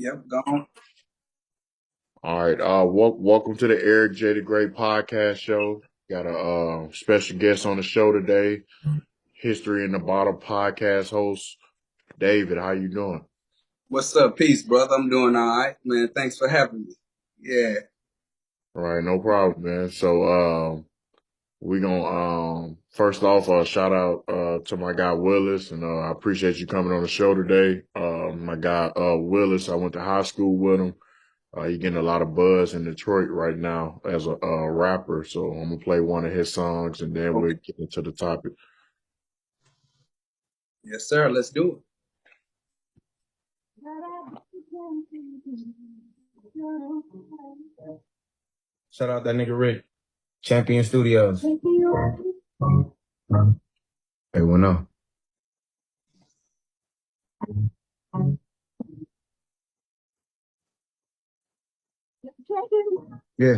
Yep, gone. All right. Welcome to the Eric J. the Great podcast show. Got a special guest on the show today. History in the Bottle podcast host, David. How you doing? What's up? Peace, brother. I'm doing all right, man. Thanks for having me. Yeah. All right, no problem, man. So, we gonna first off shout out to my guy Willis, and I appreciate you coming on the show today. My guy Willis, I went to high school with him. He's getting a lot of buzz in Detroit right now as a rapper. So I'm gonna play one of his songs, and then we'll Okay. get into the topic. Yes, sir. Let's do Shout out that nigga Rick. Champion Studios. Hey, what up? Yeah.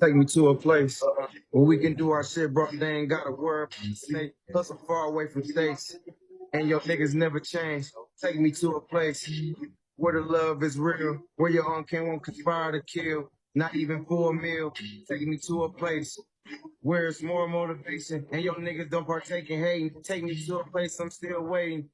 Take me to a place where we can do our shit, bro. They ain't got a word. Snake, plus I'm far away from states. And your niggas never change. Take me to a place where the love is real, where your own can won't conspire to kill, not even for a meal. Take me to a place where it's more motivation, and your niggas don't partake in hating. Take me to a place I'm still waiting.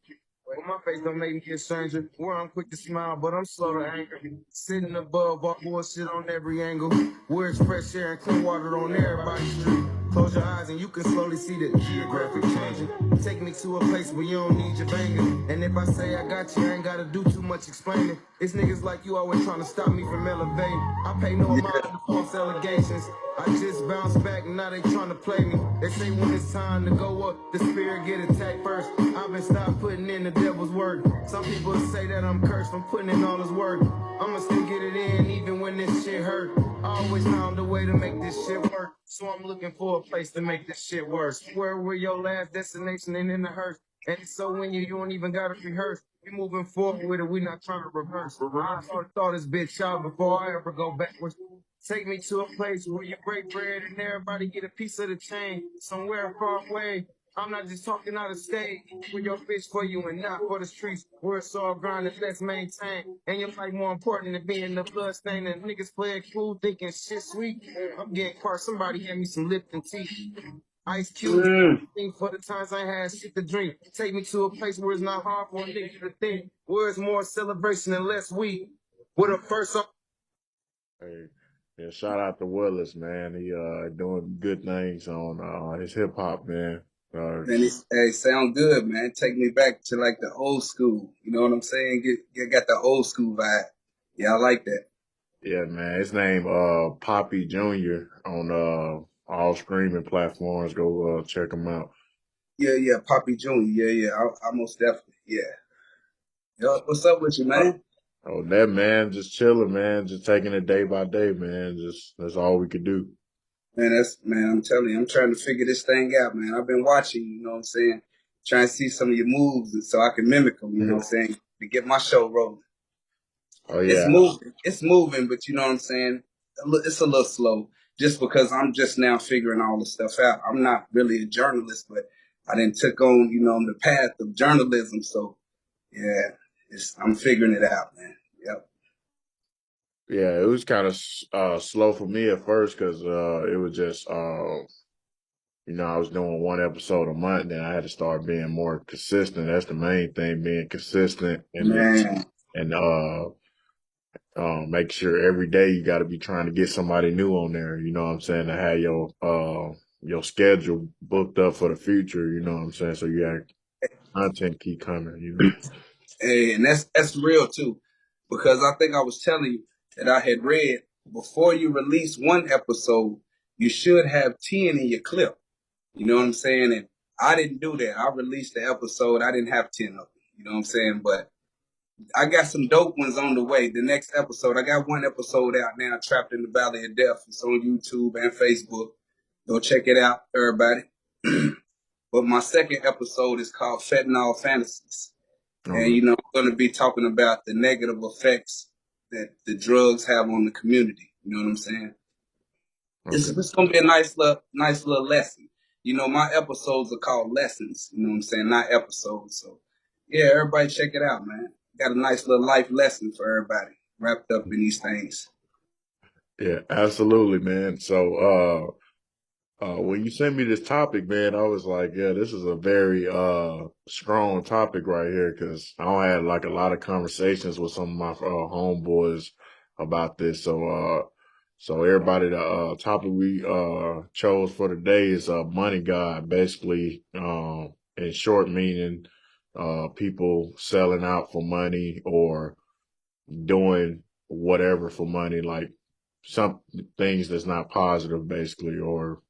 Well, my face don't make me a stranger. Where I'm quick to smile, but I'm slow to anger. Sitting above all bullshit on every angle. Where it's fresh air and clean water on everybody's street. Close your eyes and you can slowly see the geographic changing. Take me to a place where you don't need your banger. And if I say I got you, I ain't gotta do too much explaining. It's niggas like you always trying to stop me from elevating. I pay no it. amount to false allegations. I just bounce back and now they trying to play me. They say when it's time to go up, the spirit get attacked first. I've been stopped putting in the devil's work. Some people say that I'm cursed from putting in all this work. I'ma still get it in even when this shit hurt. I always found a way to make this shit work. So I'm looking for a place to make this shit worse. Where your last destination ain't in the hearse. And so when you don't even gotta rehearse. We moving forward with it, we not trying to reverse. I thought this bitch out before I ever go backwards. Take me to a place where you break bread and everybody get a piece of the chain. Somewhere far away. I'm not just talking out of state. Where your fish for you and not for the streets. Where it's all grind and let's maintain. And your life more important than being the blood stain. And niggas play it cool thinking shit sweet. I'm getting caught. Somebody hand me some Lipton tea. Ice cubes. Think for the times I had shit to drink. Take me to a place where it's not hard for a nigga to think. Where it's more celebration and less weed. With a first off. Hey, yeah, shout out to Willis, man. He doing good things on his hip hop, man. Man, hey, sound good, man. Take me back to like the old school. You know what I'm saying? Got the old school vibe. Yeah, I like that. Yeah, man. His name Poppy Jr. on all streaming platforms. Go check him out. Yeah, Poppy Jr. Yeah. I most definitely. Yeah. Yo, what's up with you, man? Oh, that man, just chilling, man. Just taking it day by day, man. Just that's all we could do. Man, I'm telling you, I'm trying to figure this thing out, man. I've been watching, you know what I'm saying? Trying to see some of your moves so I can mimic them, you know what I'm saying? To get my show rolling. Oh It's yeah, moving. It's moving, but you know what I'm saying? It's a little slow just because I'm just now figuring all this stuff out. I'm not really a journalist, but I didn't took on, the path of journalism. So yeah, I'm figuring it out, man. Yep. yeah. It was kind of slow for me at first because it was just I was doing one episode a month, then I had to start being more consistent. That's the main thing, being consistent Man. and make sure every day you got to be trying to get somebody new on there. You know what I'm saying? To have your schedule booked up for the future. You know what I'm saying? So you got content keep coming. You know. Hey, and that's real too. Because I think I was telling you that I had read before you release one episode, you should have 10 in your clip. You know what I'm saying? And I didn't do that. I released the episode. I didn't have 10 of them. You know what I'm saying? But I got some dope ones on the way. The next episode, I got one episode out now, Trapped in the Valley of Death. It's on YouTube and Facebook. Go check it out, everybody. But my second episode is called Fentanyl Fantasies. And, Okay. I'm going to be talking about the negative effects that the drugs have on the community. You know what I'm saying? Okay. It's going to be a nice little lesson. My episodes are called lessons. You know what I'm saying? Not episodes. So, yeah, everybody check it out, man. got a nice little life lesson for everybody wrapped up in these things. Yeah, absolutely, man. So, when you sent me this topic, man, I was like, yeah, this is a very strong topic right here because I had like a lot of conversations with some of my homeboys about this. So everybody, the topic we chose for today is money God, basically. In short, meaning people selling out for money or doing whatever for money, like some things that's not positive, basically, or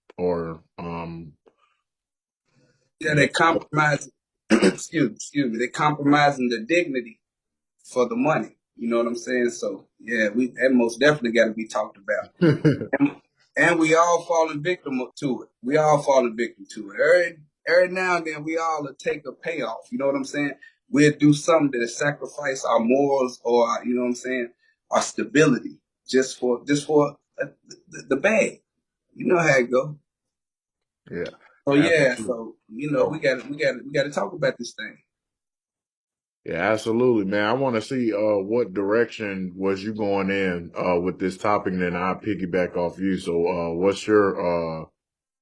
Yeah, they compromise. Excuse me. They compromising the dignity for the money. You know what I'm saying? So yeah, that most definitely got to be talked about. And we all falling victim to it. We all falling victim to it. Every now and then we all will take a payoff. You know what I'm saying? We'll do something to sacrifice our morals or you know what I'm saying, our stability just for the bag. You know how it go. Yeah, So yeah, absolutely. so you know Oh, we got to talk about this thing. yeah, absolutely, man. I want to see what direction was you going in with this topic, and then I'll piggyback off you. So, what's your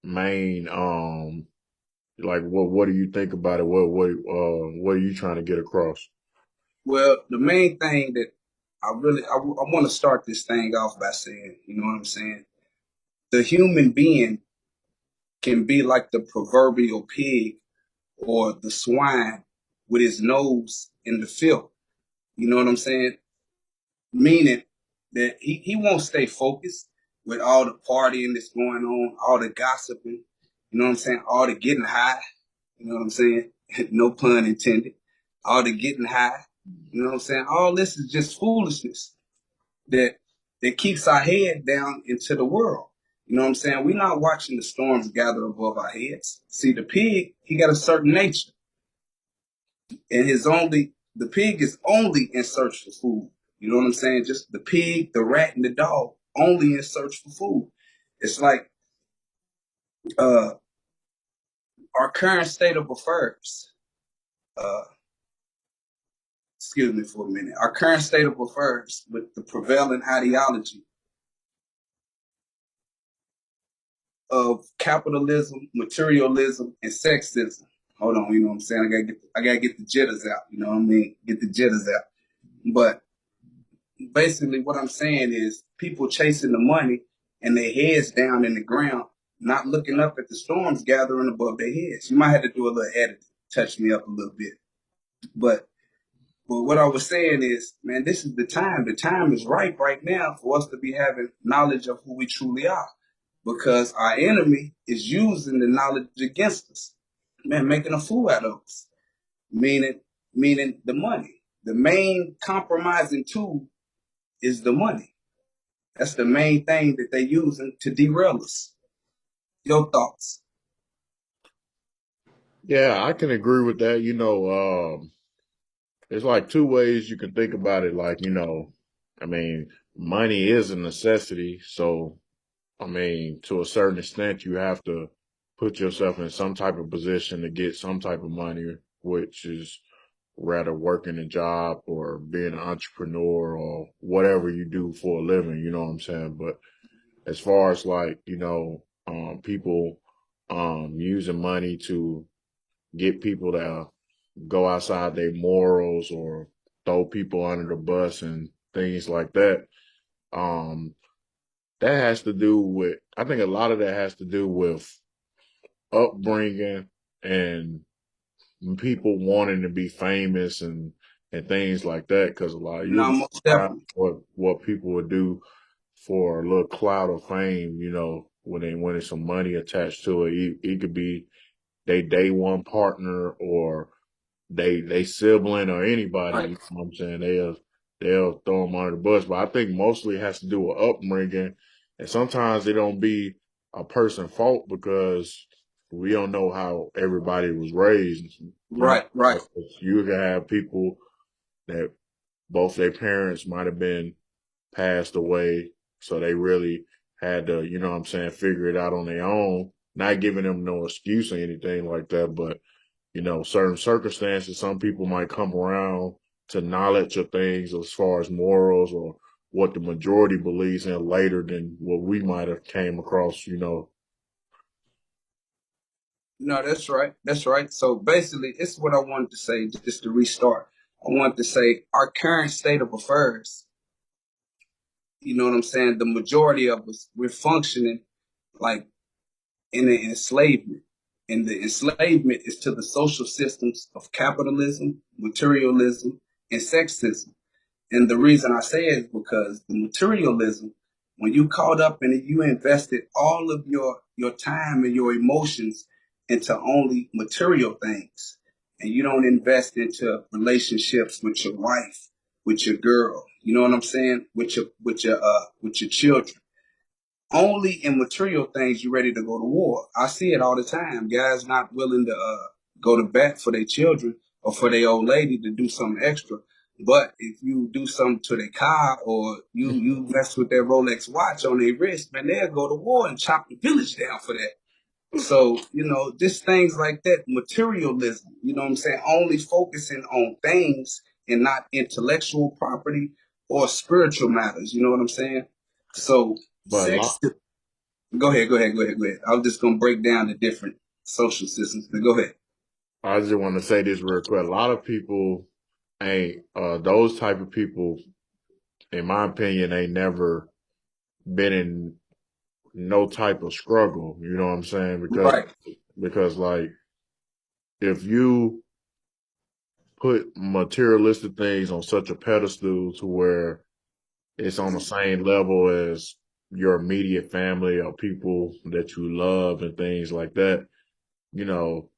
main like what do you think about it? What are you trying to get across? Well, the main thing that I want to start this thing off by saying, you know what I'm saying? The human being can be like the proverbial pig or the swine with his nose in the filth. You know what I'm saying? Meaning that he won't stay focused with all the partying that's going on, all the gossiping, you know what I'm saying? All the getting high, you know what I'm saying? No pun intended. All the getting high, you know what I'm saying? All this is just foolishness that that keeps our head down into the world. You know what I'm saying? We're not watching the storms gather above our heads. See, the pig, he got a certain nature, and the pig is only in search for food. You know what I'm saying? Just the pig, the rat, and the dog only in search for food. It's like uh, our current state of affairs. Uh, excuse me for a minute. Our current state of affairs with the prevailing ideology of capitalism, materialism, and sexism. Hold on, you know what I'm saying? I gotta get the jitters out. You know what I mean? Get the jitters out. But basically, what I'm saying is people chasing the money and their heads down in the ground, not looking up at the storms gathering above their heads. You might have to do a little edit, touch me up a little bit. But what I was saying is, man, this is the time. The time is ripe right now for us to be having knowledge of who we truly are, because our enemy is using the knowledge against us, man, making a fool out of us, meaning the money. The main compromising tool is the money. That's the main thing that they're using to derail us. Your thoughts? Yeah, I can agree with that. There's like two ways you can think about it. Like, I mean, money is a necessity. So, I mean, to a certain extent, you have to put yourself in some type of position to get some type of money, which is rather working a job or being an entrepreneur or whatever you do for a living. You know what I'm saying? But as far as like, people using money to get people to go outside their morals or throw people under the bus and things like that. Um, that has to do with, I think a lot of that has to do with upbringing and people wanting to be famous and things like that. Cause a lot, you'll No, be most surprised definitely. what people would do for a little cloud of fame, when there's some money attached to it. It could be they day one partner or they sibling or anybody, you Right, know what I'm saying? They'll throw them under the bus. But I think mostly it has to do with upbringing. And sometimes it don't be a person's fault because we don't know how everybody was raised. right, right, You can have people that both their parents might have been passed away, so they really had to, you know what I'm saying, figure it out on their own. Not giving them no excuse or anything like that, but certain circumstances, some people might come around to knowledge of things as far as morals or what the majority believes in later than what we might have came across, you know. No, that's right. That's right. So basically, it's what I wanted to say, just to restart. I wanted to say our current state of affairs, you know what I'm saying? The majority of us, we're functioning like in an enslavement. And the enslavement is to the social systems of capitalism, materialism, and sexism. And the reason I say it is because the materialism, when you caught up in it, you invested all of your time and your emotions into only material things. And you don't invest into relationships with your wife, with your girl, you know what I'm saying? With your children. Only in material things you ready to go to war. I see it all the time. Guys not willing to go to bat for their children or for their old lady to do something extra. But if you do something to their car or you mess with their Rolex watch on their wrist, man, they'll go to war and chop the village down for that. So, just things like that, materialism, you know what I'm saying? Only focusing on things and not intellectual property or spiritual matters, you know what I'm saying? So But a sex lot, Go ahead, go ahead, go ahead, go ahead. I was just gonna break down the different social systems. But go ahead. I just want to say this real quick. A lot of people ain't those type of people, in my opinion, ain't never been in no type of struggle. You know what I'm saying? Right, Because like if you put materialistic things on such a pedestal to where it's on the same level as your immediate family or people that you love and things like that, you know,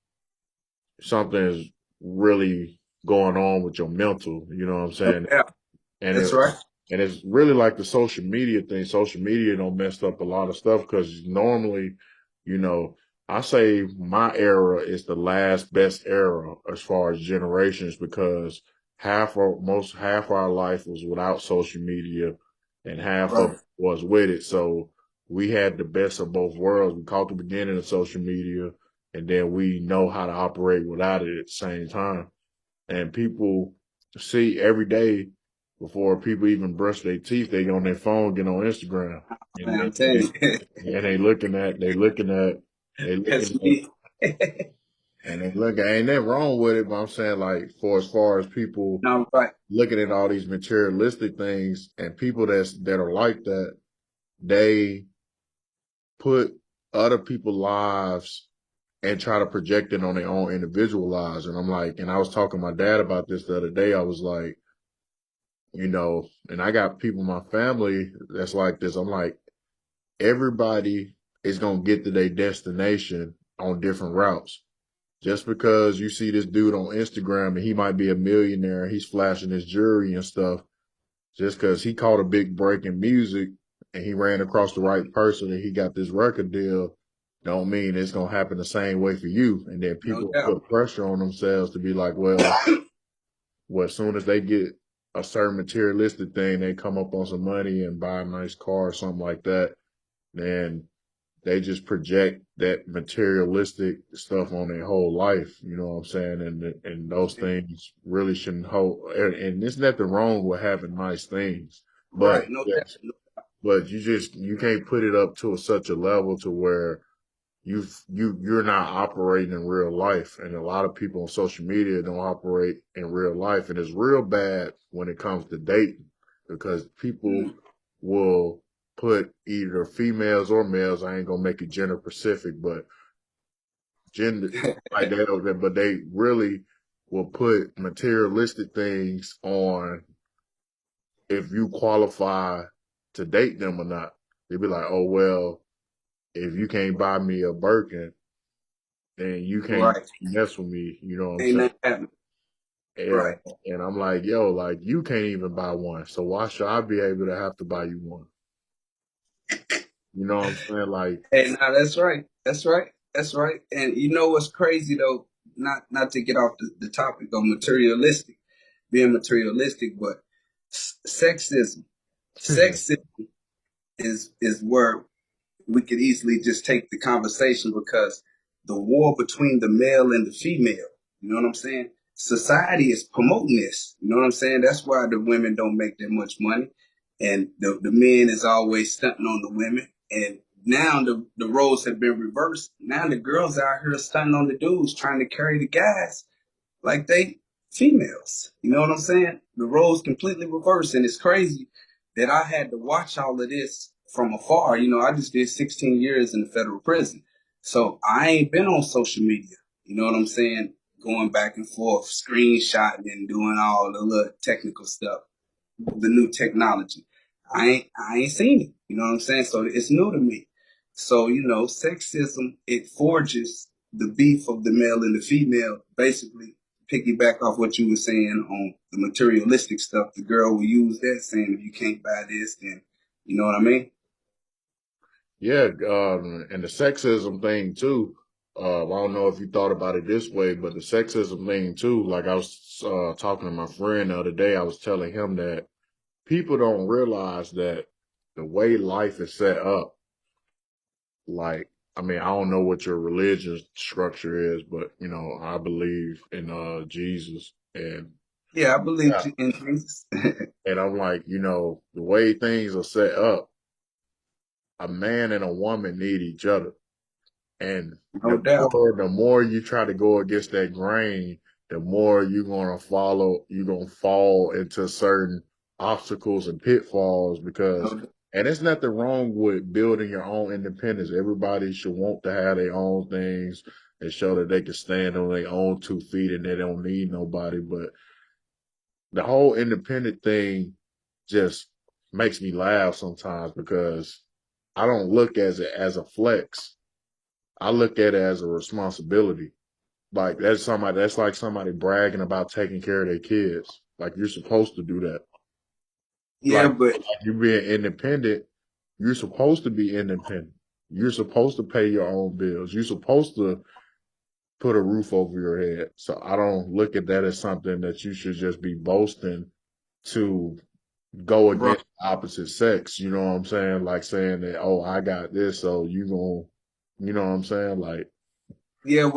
something's really going on with your mental, you know what I'm no saying? doubt. And That's it, right. and it's really like the social media thing. Social media don't mess up a lot of stuff because normally, you know, I say my era is the last best era as far as generations because half our life was without social media and half of Right. it was with it. So we had the best of both worlds. We caught the beginning of social media and then we know how to operate without it at the same time. And people see every day before people even brush their teeth, they on their phone, get on Instagram, and Man, they, I'm telling you, they looking that's at, me. and they look. Ain't nothing wrong with it, but I'm saying like for as far as people No, right, looking at all these materialistic things and people that are like that, they put other people's lives and try to project it on their own individual lives. And I'm like, and I was talking to my dad about this the other day. I was like, you know, and I got people in my family that's like this. I'm like, everybody is going to get to their destination on different routes. Just because you see this dude on Instagram and he might be a millionaire, he's flashing his jewelry and stuff, just because he caught a big break in music and he ran across the right person and he got this record deal, don't mean it's going to happen the same way for you. And then no people doubt. put pressure on themselves to be like, well, as soon as they get a certain materialistic thing, they come up on some money and buy a nice car or something like that. Then they just project that materialistic stuff on their whole life. You know what I'm saying? And those things really shouldn't hold. And there's nothing wrong with having nice things, but Right, no doubt. yes, but you can't put it up to such a level to where you're not operating in real life, and a lot of people on social media don't operate in real life, and it's real bad when it comes to dating because people Mm. will put either females or males. I ain't gonna make it gender specific, but gender like that. But they really will put materialistic things on if you qualify to date them or not. They'd be like, oh well, if you can't buy me a Birkin and you can't Right. mess with me, you know what I'm Ain't saying? nothing happening. And, Right. and I'm like, yo, like you can't even buy one. So why should I be able to have to buy you one? You know what I'm saying? Like, Hey, now that's right. That's right. That's right. And you know what's crazy though? Not to get off the topic of materialistic, being materialistic, but sexism. Sexism is where we could easily just take the conversation because the war between the male and the female, you know what I'm saying? society is promoting this. You know what I'm saying? That's why the women don't make that much money. And the men is always stunting on the women. And now the roles have been reversed. Now the girls out here stunting on the dudes, trying to carry the guys like they females. You know what I'm saying? The roles completely reversed, and it's crazy that I had to watch all of this from afar. You know, I just did 16 years in the federal prison, so I ain't been on social media. You know what I'm saying? Going back and forth, screenshotting and doing all the little technical stuff, the new technology. I ain't seen it. You know what I'm saying? So it's new to me. So, you know, sexism, it forges the beef of the male and the female, basically piggyback off what you were saying on the materialistic stuff. The girl will use that saying, if you can't buy this, then you know what I mean? Yeah, and the sexism thing too. I don't know if you thought about it this way, but the sexism thing too. Like I was talking to my friend the other day, I was telling him that people don't realize that the way life is set up, like, I mean, I don't know what your religious structure is, but you know, I believe in Jesus, and Yeah, I believe yeah, in Jesus. and I'm like, you know, the way things are set up, a man and a woman need each other. And No doubt. the more you try to go against that grain, the more you're gonna fall into certain obstacles and pitfalls No because doubt. and there's nothing wrong with building your own independence. Everybody should want to have their own things and show that they can stand on their own 2 feet and they don't need nobody. But the whole independent thing just makes me laugh sometimes because I don't look at it as a flex. I look at it as a responsibility. Like that's like somebody bragging about taking care of their kids. Like you're supposed to do that. Yeah, Like but you being independent, you're supposed to be independent. You're supposed to pay your own bills. You're supposed to put a roof over your head. So I don't look at that as something that you should just be boasting to go bro, against the opposite sex. You know what I'm saying? Like saying that, oh, I got this, so you gonna, you know what I'm saying? Like, yeah,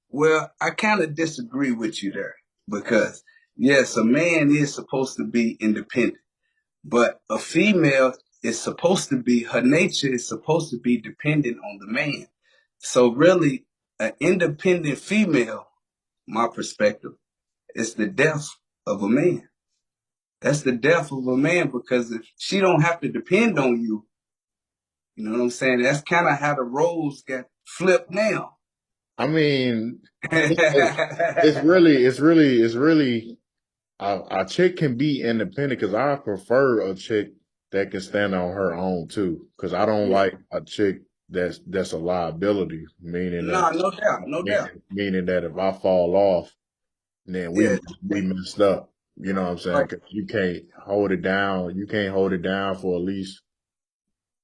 well, I kind of disagree with you there because yes, a man is supposed to be independent. But a female is supposed to be, her nature is supposed to be dependent on the man. So really, an independent female, my perspective, is the death of a man. That's the death of a man because if she don't have to depend on you, you know what I'm saying? That's kind of how the roles got flipped now. I mean, it's really a chick can be independent because I prefer a chick that can stand on her own too. Because I don't Yeah. like a chick that's a liability, meaning that No, no doubt, no doubt. meaning that if I fall off, then Yeah, we messed up. You know what I'm saying? right. 'Cause you can't hold it down. You can't hold it down for at least.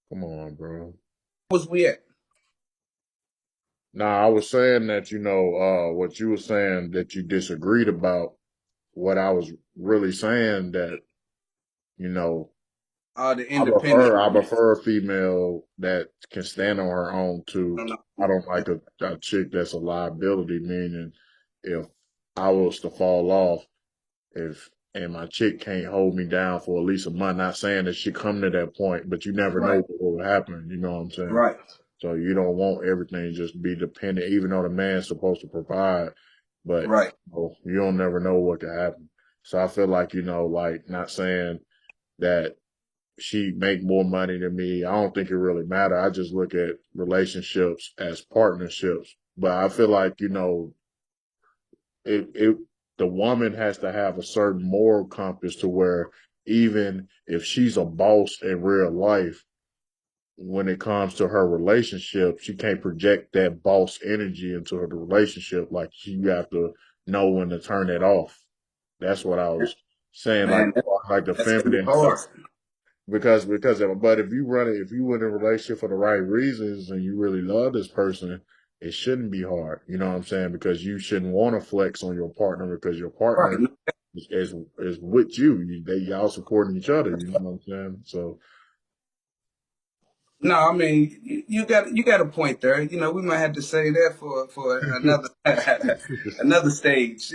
Come on, bro. Was we at? Nah, I was saying that what you were saying that you disagreed about. What I was really saying that you know The independent. I prefer a female that can stand on her own too. No, I no. don't like a chick that's a liability, meaning if I was to fall off, if and my chick can't hold me down for at least a month, not saying that she come to that point, but you never know Right, what will happen, you know what I'm saying? right, So you don't want everything to just be dependent, even though the man's supposed to provide, but right. you don't never know what could happen. So I feel like, like not saying that she make more money than me. I don't think it really matter. I just look at relationships as partnerships. But I feel like, it the woman has to have a certain moral compass to where even if she's a boss in real life, when it comes to her relationship, she can't project that boss energy into her relationship. Like you have to know when to turn it off. That's what I was saying. Like Man, like the that's gonna be feminine hard. but if you in a relationship for the right reasons and you really love this person, it shouldn't be hard. You know what I'm saying? Because you shouldn't want to flex on your partner because your partner Right. is with you. Y'all supporting each other. You know what I'm saying? So No, I mean you got a point there. You know, we might have to say that for another another stage.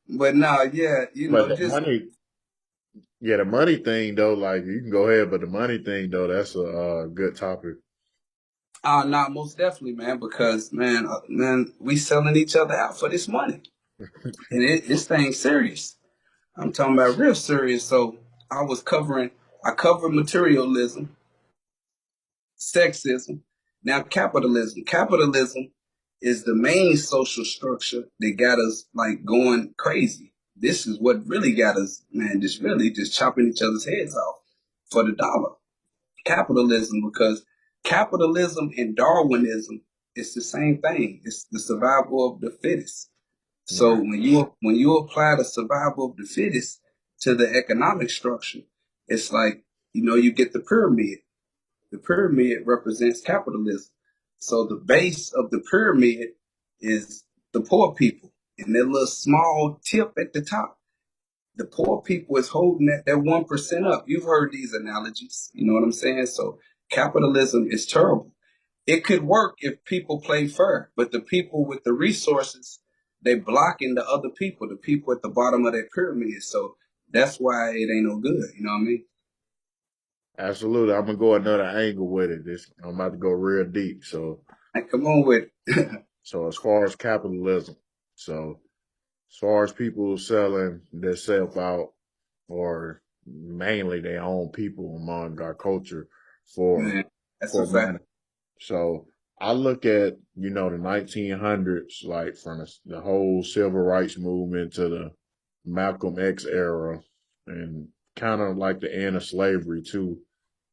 But no, yeah, you But know, the just money, yeah, the money thing though, like you can go ahead, but the money thing though, that's a good topic. nah, most definitely, man, because man, we selling each other out for this money, and it's thing serious. I'm talking about real serious. So I covered materialism, sexism, now capitalism. Capitalism is the main social structure that got us like going crazy. This is what really got us, man, just really just chopping each other's heads off for the dollar. Capitalism, because capitalism and Darwinism is the same thing. It's the survival of the fittest. So Right. when you apply the survival of the fittest to the economic structure, it's like, you get the pyramid. The pyramid represents capitalism. So the base of the pyramid is the poor people. And that little small tip at the top, the poor people is holding that 1% up. You've heard these analogies. You know what I'm saying? So capitalism is terrible. It could work if people play fair, but the people with the resources, they blocking the other people, the people at the bottom of that pyramid. So that's why it ain't no good. You know what I mean? Absolutely. I'm gonna go another angle with it. I'm about to go real deep. Like, come on with it. So as far as capitalism, so as far as people selling themselves out, or mainly their own people among our culture for Man, that's a for fact. money. So I look at, the 1900s, like from the whole civil rights movement to the Malcolm X era, and kind of like the end of slavery too.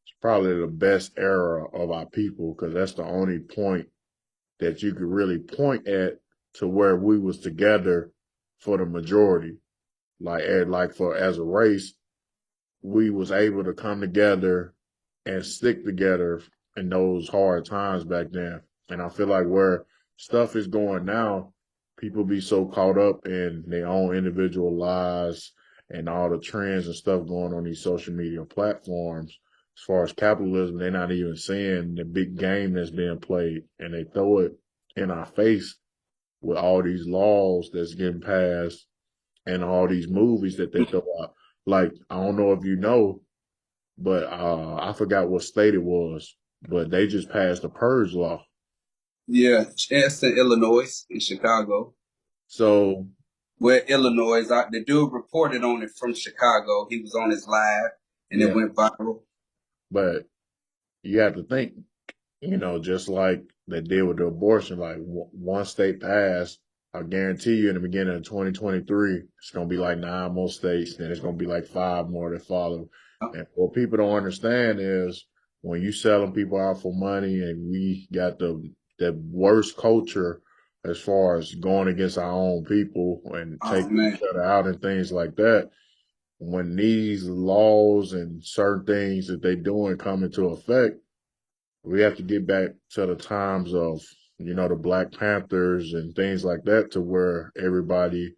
It's probably the best era of our people because that's the only point that you could really point at to where we was together for the majority. Like for as a race, we was able to come together and stick together in those hard times back then. And I feel like where stuff is going now, people be so caught up in their own individual lives and all the trends and stuff going on these social media platforms. As far as capitalism, they're not even seeing the big game that's being played, and they throw it in our face with all these laws that's getting passed and all these movies that they throw out. Like, I don't know if you know, but I forgot what state it was, but they just passed the purge law. Yeah, it's in Illinois, in Chicago. So Where Illinois, the dude reported on it from Chicago. He was on his live, and it yeah, went viral. but you have to think, just like they did with the abortion, like one state passed. I guarantee you in the beginning of 2023, it's going to be like 9 more states, then it's going to be like 5 more that follow. And what people don't understand is when you selling people out for money and we got the worst culture as far as going against our own people and Oh taking man, each other out and things like that, when these laws and certain things that they doing come into effect, we have to get back to the times of, the Black Panthers and things like that, to where everybody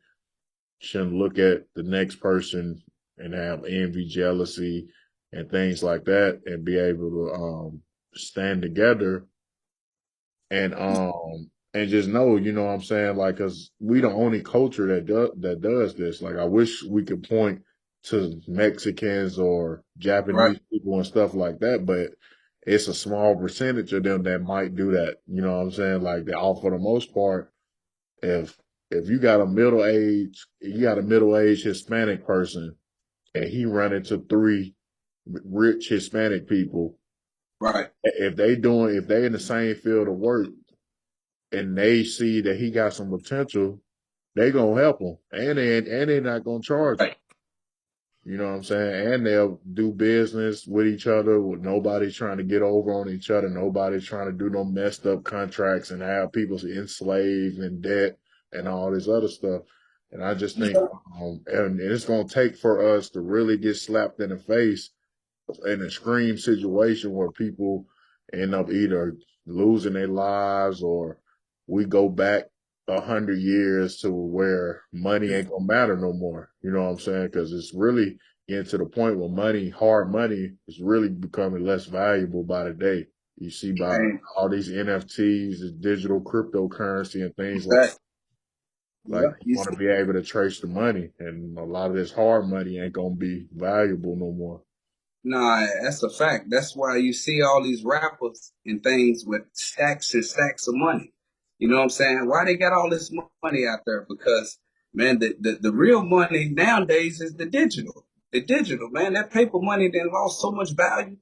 shouldn't look at the next person and have envy, jealousy, and things like that, and be able to stand together and just know, what I'm saying, like, cause we the only culture that does this. Like, I wish we could point to Mexicans or right, Japanese people and stuff like that, but it's a small percentage of them that might do that. You know what I'm saying? Like, all for the most part, if you got a middle aged Hispanic person and he run into three rich Hispanic people, right, if they in the same field of work and they see that he got some potential, they gonna help him, and they not gonna charge him. right. You know what I'm saying? And they'll do business with each other with nobody trying to get over on each other. Nobody trying to do no messed up contracts and have people enslaved in debt and all this other stuff. And I just think, and it's gonna take for us to really get slapped in the face an extreme situation where people end up either losing their lives or we go back 100 years to where money ain't gonna matter no more. You know what I'm saying? Because it's really getting to the point where money, hard money, is really becoming less valuable by the day. You see by And all these NFTs, this digital cryptocurrency and things that, like yeah, you you want to see. be able to trace the money, and a lot of this hard money ain't gonna be valuable no more. Nah, that's a fact. That's why you see all these rappers and things with stacks and stacks of money. You know what I'm saying? Why they got all this money out there? Because, man, the real money nowadays is the digital. The digital, man. That paper money then lost so much value.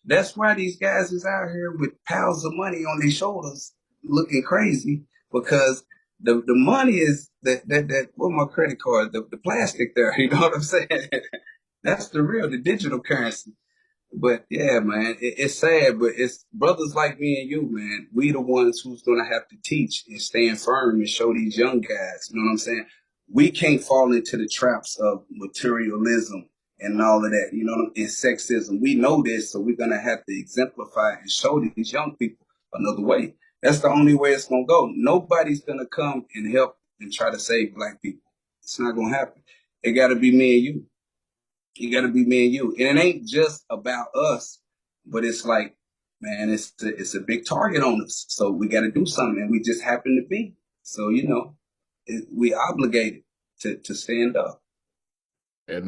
That's why these guys is out here with piles of money on their shoulders looking crazy because the money is that what my credit card, the plastic there, you know what I'm saying? That's the digital currency. But yeah, man, it's sad, but it's brothers like me and you, man. We the ones who's gonna have to teach and stand firm and show these young guys. You know what I'm saying? We can't fall into the traps of materialism and all of that. You know, and sexism. We know this, so we're gonna have to exemplify and show these young people another way. That's the only way it's gonna go. Nobody's gonna come and help and try to save black people. It's not gonna happen. It got to be me and you. You got to be me and you. And it ain't just about us, but it's like, man, it's a big target on us. So we got to do something, and we just happen to be. So we obligated to stand up. And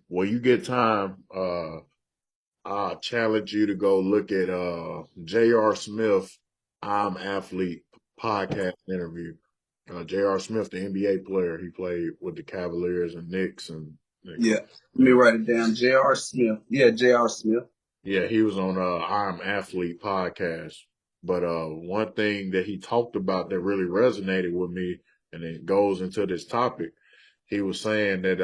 when you get time, I challenge you to go look at J.R. Smith, I'm Athlete podcast interview. J.R. Smith, the NBA player, he played with the Cavaliers and Knicks and Yeah, let me write it down. J.R. Smith. Yeah, J.R. Smith. yeah, he was on I'm Athlete podcast. But one thing that he talked about that really resonated with me, and it goes into this topic, he was saying that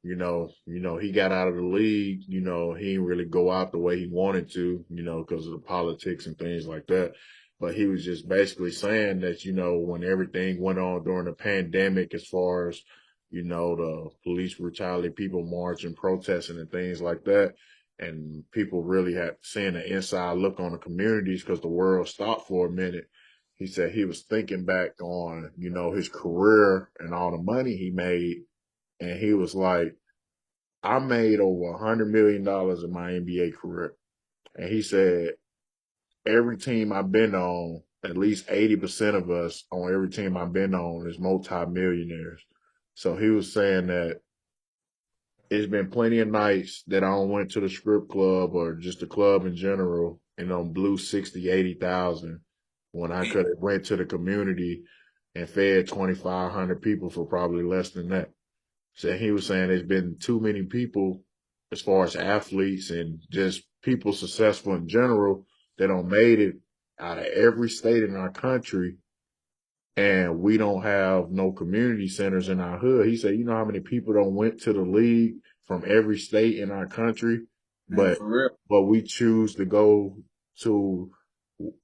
he got out of the league, he didn't really go out the way he wanted to, because of the politics and things like that. But he was just basically saying that, when everything went on during the pandemic, as far as, the police brutality, people marching, protesting and things like that, and people really had seeing an inside look on the communities because the world stopped for a minute. He said he was thinking back on, his career and all the money he made. And he was like, I made over $100 million in my NBA career. And he said, every team I've been on, at least 80% of us on every team I've been on is multimillionaires. So he was saying that it's been plenty of nights that I don't went to the strip club or just the club in general and on blew 60, 80,000 when I could have went to the community and fed 2,500 people for probably less than that. So he was saying there's been too many people as far as athletes and just people successful in general that don't made it out of every state in our country, and we don't have no community centers in our hood. He said, you know how many people don't went to the league from every state in our country, Man, but for real. we choose to go to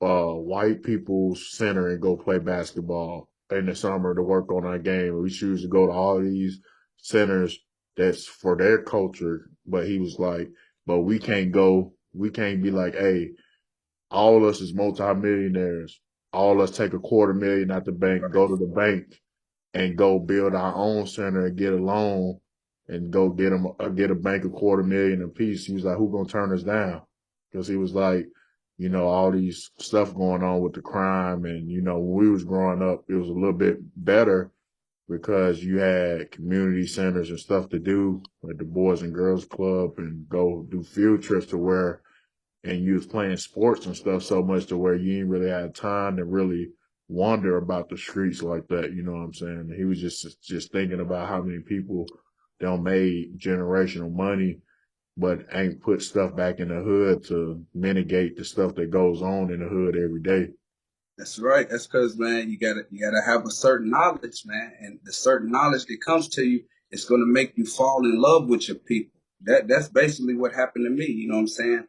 white people's center and go play basketball in the summer to work on our game. We choose to go to all these centers that's for their culture. But he was like, but we can't go. We can't be like, hey, all of us is multimillionaires. All of us take $250,000 out the bank, go to the bank, and go build our own center and get a loan and go get a bank $250,000 apiece. He was like, who gonna turn us down? Because he was like, all these stuff going on with the crime, and when we was growing up, it was a little bit better because you had community centers and stuff to do, like the Boys and Girls Club, and go do field trips to where, and you was playing sports and stuff so much to where you didn't really have time to really wonder about the streets like that. You know what I'm saying? He was just thinking about how many people don't made generational money, but ain't put stuff back in the hood to mitigate the stuff that goes on in the hood every day. That's right. That's because, man, you gotta have a certain knowledge, man, and the certain knowledge that comes to you is gonna make you fall in love with your people. That's basically what happened to me. You know what I'm saying?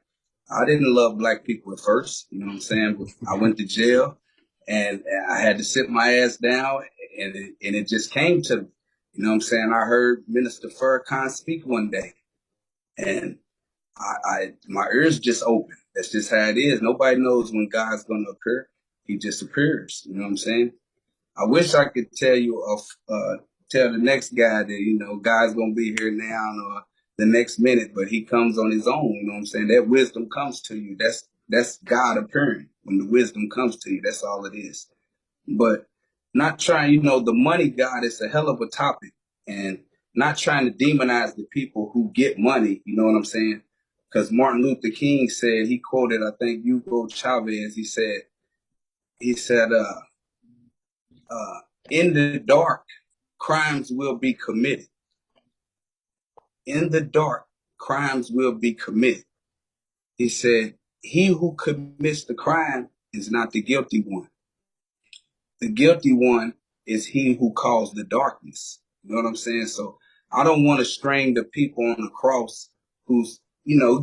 I didn't love black people at first. You know what I'm saying? But I went to jail, and I had to sit my ass down, and it just came to me. You know what I'm saying? I heard Minister Farrakhan speak one day, and my ears just open. That's just how it is. Nobody knows when God's gonna appear. He just appears. You know what I'm saying? I wish I could tell you tell the next guy that God's gonna be here now, the next minute, but he comes on his own. You know what I'm saying? That wisdom comes to you. That's God appearing. When the wisdom comes to you, that's all it is. But not trying, the money God is a hell of a topic, and not trying to demonize the people who get money. You know what I'm saying? Because Martin Luther King said, he quoted, I think, Hugo Chavez. He said, in the dark, crimes will be committed. In the dark, crimes will be committed. He said, he who commits the crime is not the guilty one. The guilty one is he who caused the darkness. You know what I'm saying? So I don't want to string the people on the cross who's,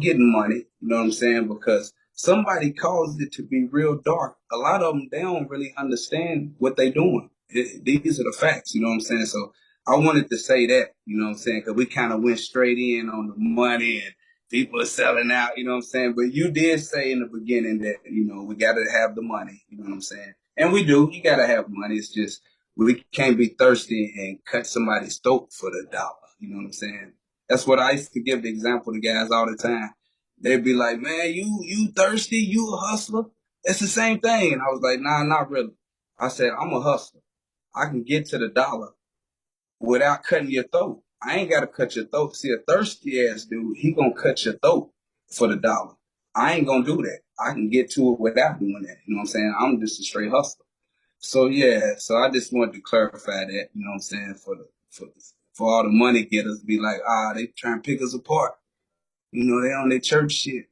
getting money. You know what I'm saying? Because somebody caused it to be real dark. A lot of them, they don't really understand what they're doing. These are the facts. You know what I'm saying? So I wanted to say that, you know what I'm saying? Because we kind of went straight in on the money and people are selling out, you know what I'm saying? But you did say in the beginning that, we got to have the money, you know what I'm saying? And we do. You got to have money. It's just we can't be thirsty and cut somebody's throat for the dollar. You know what I'm saying? That's what I used to give the example to guys all the time. They'd be like, man, you thirsty? You a hustler? It's the same thing. And I was like, nah, not really. I said, I'm a hustler. I can get to the dollar without cutting your throat. I ain't got to cut your throat. See, a thirsty ass dude, he gonna cut your throat for the dollar. I ain't gonna do that. I can get to it without doing that. You know what I'm saying? I'm just a straight hustler. So yeah, so I just wanted to clarify that, you know what I'm saying, for all the money getters to be like, they trying to pick us apart. They on their church shit.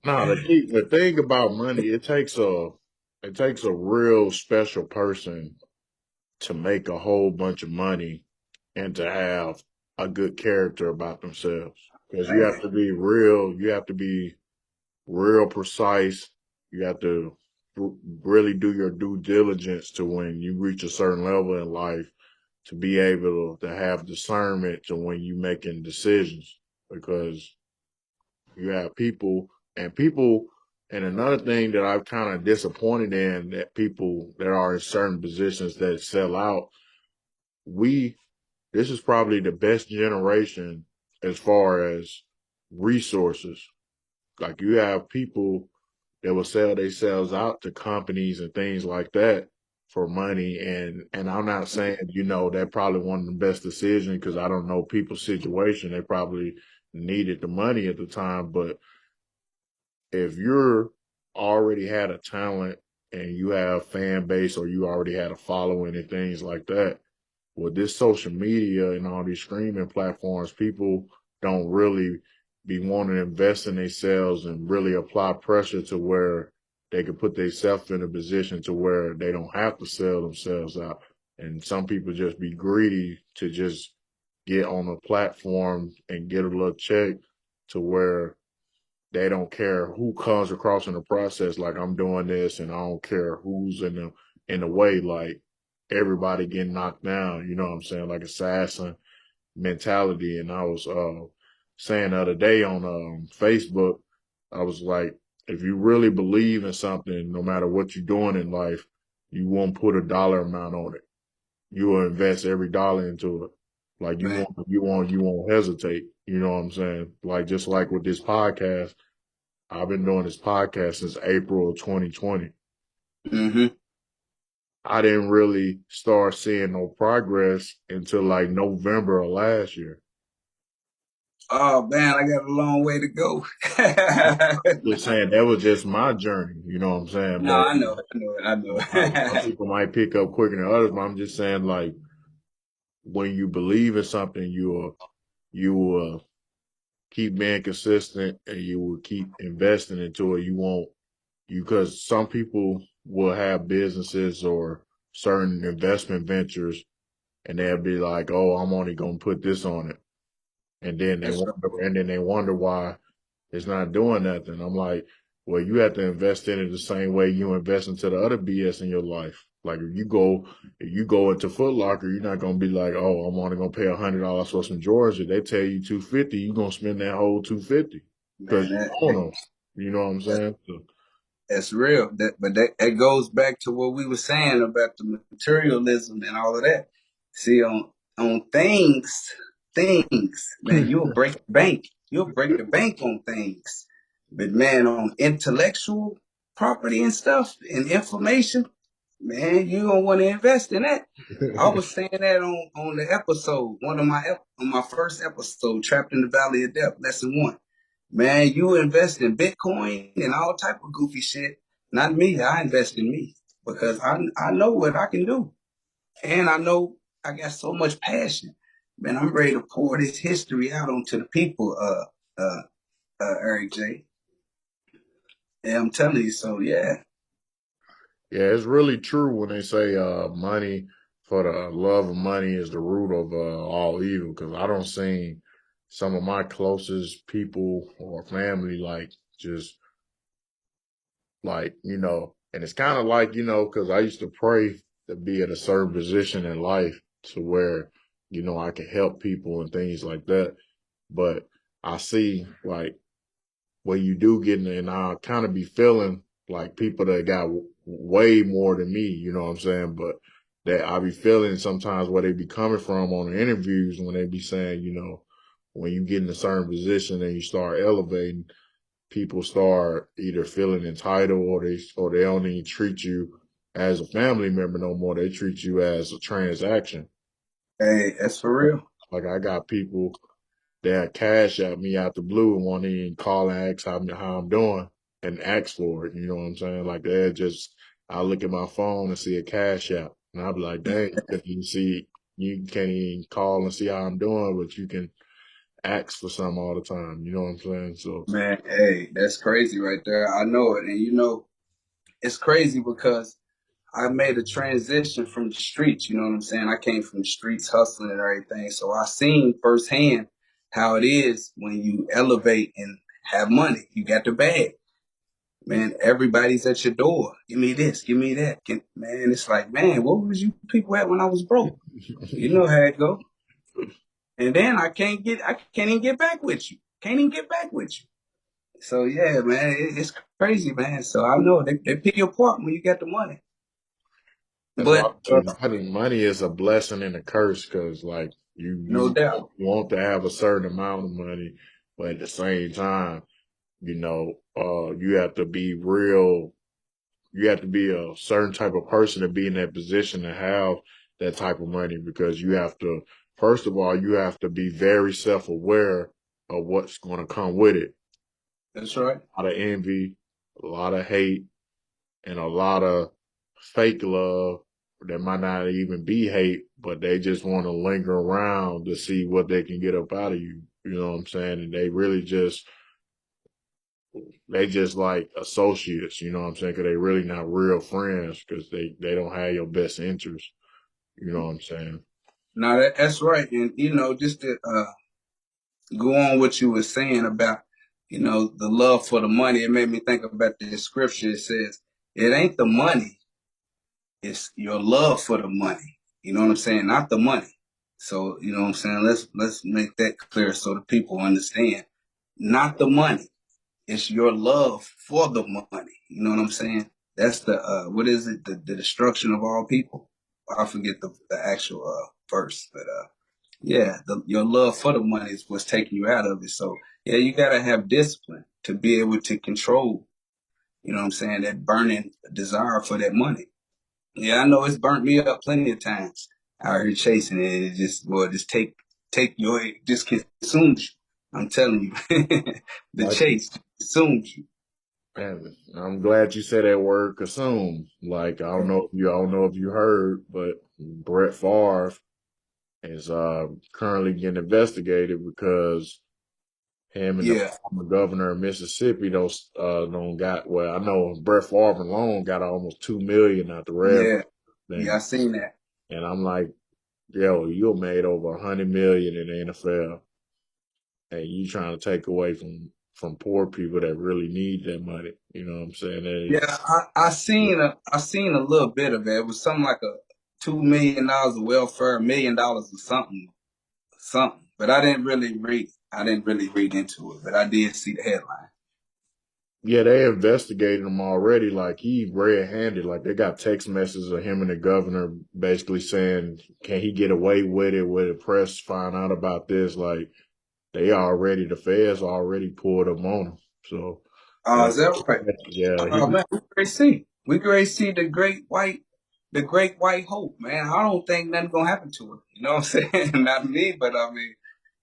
No, the thing about money, it takes a real special person to make a whole bunch of money and to have a good character about themselves. Because you have to be real, you have to be real precise. You have to really do your due diligence to when you reach a certain level in life to be able to have discernment to when you making decisions because you have and another thing that I'm kind of disappointed in that people that are in certain positions that sell out, this is probably the best generation as far as resources. Like you have people that will sell themselves out to companies and things like that for money. And I'm not saying, that probably one of the best decisions because I don't know people's situation. They probably needed the money at the time. But if you're already had a talent and you have fan base or you already had a following and things like that, with this social media and all these streaming platforms, people don't really be wanting to invest in themselves and really apply pressure to where they can put themselves in a position to where they don't have to sell themselves out. And some people just be greedy to just get on a platform and get a little check to where they don't care who comes across in the process. Like I'm doing this and I don't care who's in the way. Like everybody getting knocked down, you know what I'm saying? Like assassin mentality. And I was saying the other day on Facebook, I was like, if you really believe in something, no matter what you're doing in life, you won't put a dollar amount on it. You will invest every dollar into it. Like Man. you won't hesitate. You know what I'm saying? Like just like with this podcast, I've been doing this podcast since April of 2020. Mm-hmm. I didn't really start seeing no progress until like November of last year. Oh man, I got a long way to go. Just saying that was just my journey, you know what I'm saying? No, But I know it. I know some it. people might pick up quicker than others, but I'm just saying like when you believe in something, you will keep being consistent and you will keep investing into it. You won't because some people will have businesses or certain investment ventures and they'll be like, "Oh, I'm only gonna put this on it," and then they That's right. wonder why it's not doing nothing. I'm like, well, you have to invest in it the same way you invest into the other BS in your life. Like if you go into Foot Locker, you're not gonna be like, "Oh, I'm only gonna pay $100 for some Jordans." If they tell you 250, you're gonna spend that whole 250 because Man, you own them. You know what I'm saying? So, that's real. That goes back to what we were saying about the materialism and all of that. See, on things, things, man. You'll break the bank. You'll break the bank on things. But man, on intellectual property and stuff and information, man, you don't want to invest in that. I was saying that on the episode, on my first episode, Trapped in the Valley of Death, lesson 1. Man, you invest in Bitcoin and all type of goofy shit. Not me. I invest in me because I know what I can do. And I know I got so much passion. Man, I'm ready to pour this history out onto the people, Eric J. Yeah, I'm telling you, so yeah. Yeah, it's really true when they say money for the love of money is the root of all evil. Because I don't see some of my closest people or family like just like and it's kind of like because I used to pray to be in a certain position in life to where I can help people and things like that. But I see like when you do get in, and I kind of be feeling like people that got way more than me, you know what I'm saying? But that I be feeling sometimes where they be coming from on the interviews when they be saying, when you get in a certain position and you start elevating, people start either feeling entitled or they don't even treat you as a family member no more. They treat you as a transaction. Hey, that's for real. Like I got people that cash at me out the blue and want to even call and ask how I'm doing and ask for it. You know what I'm saying? Like they just, I look at my phone and see a cash app and I'll be like, dang, you can't even call and see how I'm doing, but you can ask for something all the time. You know what I'm saying? So Man, hey, that's crazy right there. I know it. And it's crazy because I made a transition from the streets, you know what I'm saying? I came from the streets hustling and everything. So I seen firsthand how it is when you elevate and have money. You got the bag. Man, everybody's at your door. Give me this, give me that. Man, it's like, man, what was you people at when I was broke? You know how it go. And then I can't even get back with you. Can't even get back with you. So yeah, man, it's crazy, man. So I know they pick you apart when you got the money. that's why But money is a blessing and a curse because like no you doubt. want to have a certain amount of money, but at the same time, you have to be real. You have to be a certain type of person to be in that position to have that type of money because you have to, first of all, you have to be very self-aware of what's going to come with it. That's right. A lot of envy, a lot of hate, and a lot of fake love that might not even be hate, but they just want to linger around to see what they can get up out of you. You know what I'm saying? And they just like associates, you know what I'm saying? Because they really not real friends because they don't have your best interest. You know what I'm saying? No, that's right. And just to go on what you were saying about, the love for the money, it made me think about this scripture. It says, it ain't the money, it's your love for the money. You know what I'm saying? Not the money. So, you know what I'm saying? Let's make that clear so the people understand. Not the money. It's your love for the money. You know what I'm saying? That's the what is it? The destruction of all people. I forget the actual verse, but yeah, your love for the money is what's taking you out of it. So yeah, you gotta have discipline to be able to control. You know what I'm saying? That burning desire for that money. Yeah, I know it's burnt me up plenty of times out here chasing it. It just just consumes you. I'm telling you, the Like chase consumes you. man, I'm glad you said that word consume. Like I don't know if you heard, but Brett Favre is currently getting investigated because him and the Yeah, former governor of Mississippi don't got well. I know Brett Favre alone got almost 2 million out the rap yeah, yeah. I thing, seen that. and I'm like, yo, you made over 100 million in the NFL, and you trying to take away from poor people that really need that money. You know what I'm saying? And Yeah, I seen a little bit of it. It was something like a $2 million of welfare, $1 million or something. But I didn't really read. I didn't really read into it, but I did see the headline. Yeah, they investigated him already. Like he red-handed. Like they got text messages of him and the governor basically saying, "Can he get away with it? Will the press find out about this?" Like the feds already pulled him on him. So Oh, that, is that right? yeah, Oh man, we great see. We great see the great white hope, man. I don't think nothing gonna happen to him. You know what I'm saying? Not me, but I mean,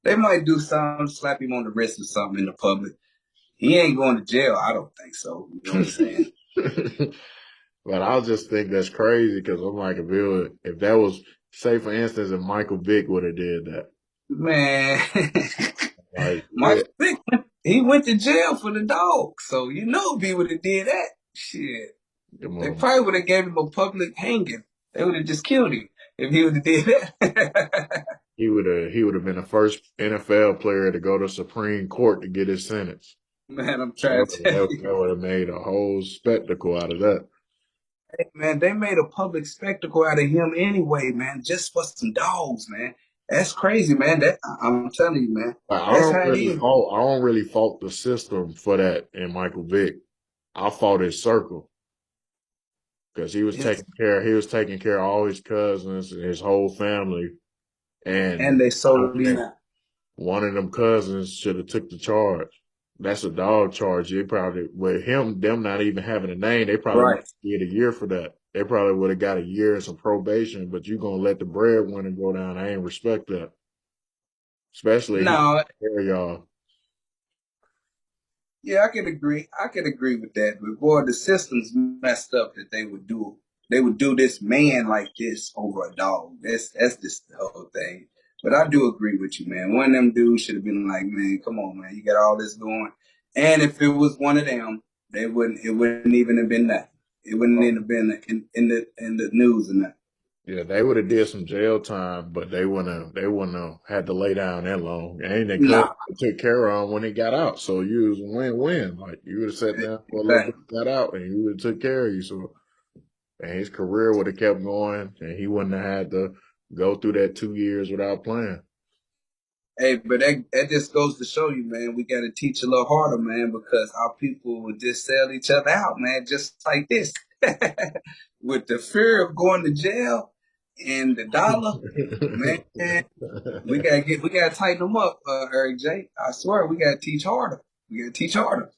they might do something, slap him on the wrist or something in the public. He ain't going to jail. I don't think so. You know what I'm saying? but I just think that's crazy because I'm like, if that was, say for instance, if Michael Vick would have did that, Man, like, Michael Vick, he went to jail for the dog. So you know if he would have did that, shit. come They on, probably would have gave him a public hanging. They would have just killed him if he would have did that. he would have been the first NFL player to go to Supreme Court to get his sentence. Man, I'm That trying to tell you, would have made a whole spectacle out of that. man, they made a public spectacle out of him anyway, man, just for some dogs, man. That's crazy, man. I'm telling you, man. Like, That's how it is. I don't really fault the system for that in Michael Vick. I fault his circle because Yes. he was taking care of all his cousins and his whole family. And And they I sold him think out. one of them cousins should have took the charge. That's a dog charge. They probably with them not even having a name, they probably Right. would get a year for that. They probably would have got a year and some probation, but you gonna let the breadwinner go down. I ain't respect that. Especially he No, care y'all. yeah, I can agree. I can agree with that. But boy, the system's messed up that they would do this man like this over a dog. That's just the whole thing. But I do agree with you, man. One of them dudes should have been like, man, come on, man, you got all this going. And if it was one of them, it wouldn't even have been that. It wouldn't even have been in the news and that. Yeah, they would have did some jail time, but they wouldn't have had to lay down that long. And they could Nah, took care of him when they got out. So you was win-win. Like you would have sat down for a little bit, exactly. got out, and he would have took care of you. So and his career would have kept going, and he wouldn't have had to go through that 2 years without playing. Hey, but that just goes to show you, man, we got to teach a little harder, man, because our people will just sell each other out, man, just like this. With the fear of going to jail and the dollar, man, we gotta tighten them up, Eric J. I swear, we gotta teach harder. We gotta teach harder.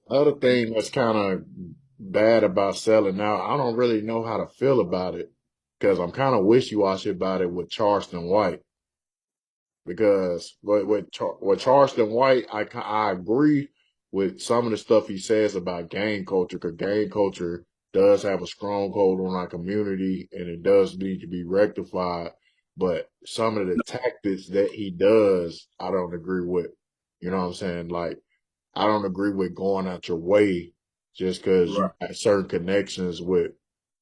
Other thing that's kind of bad about selling now, I don't really know how to feel about it because I'm kind of wishy-washy about it with Charleston White. Because with Charleston White, I agree with some of the stuff he says about gang culture, because gang culture does have a strong hold on our community and it does need to be rectified. But some of the tactics that he does, I don't agree with. You know what I'm saying? Like, I don't agree with going out your way just because you Right. got certain connections with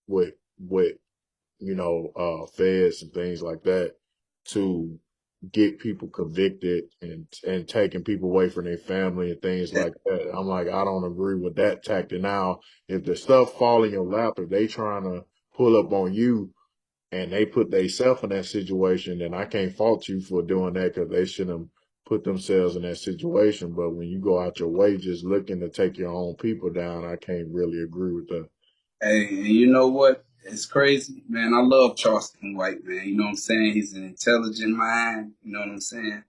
with feds and things like that to get people convicted and taking people away from their family and things Yeah. like that. I'm like, I don't agree with that tactic. Now, if the stuff fall in your lap, if they trying to pull up on you and they put themselves in that situation, then I can't fault you for doing that because they shouldn't put themselves in that situation. But when you go out your way just looking to take your own people down, I can't really agree with that. Hey, and you know what? It's crazy, man. I love Charleston White, man. You know what I'm saying? He's an intelligent mind. You know what I'm saying?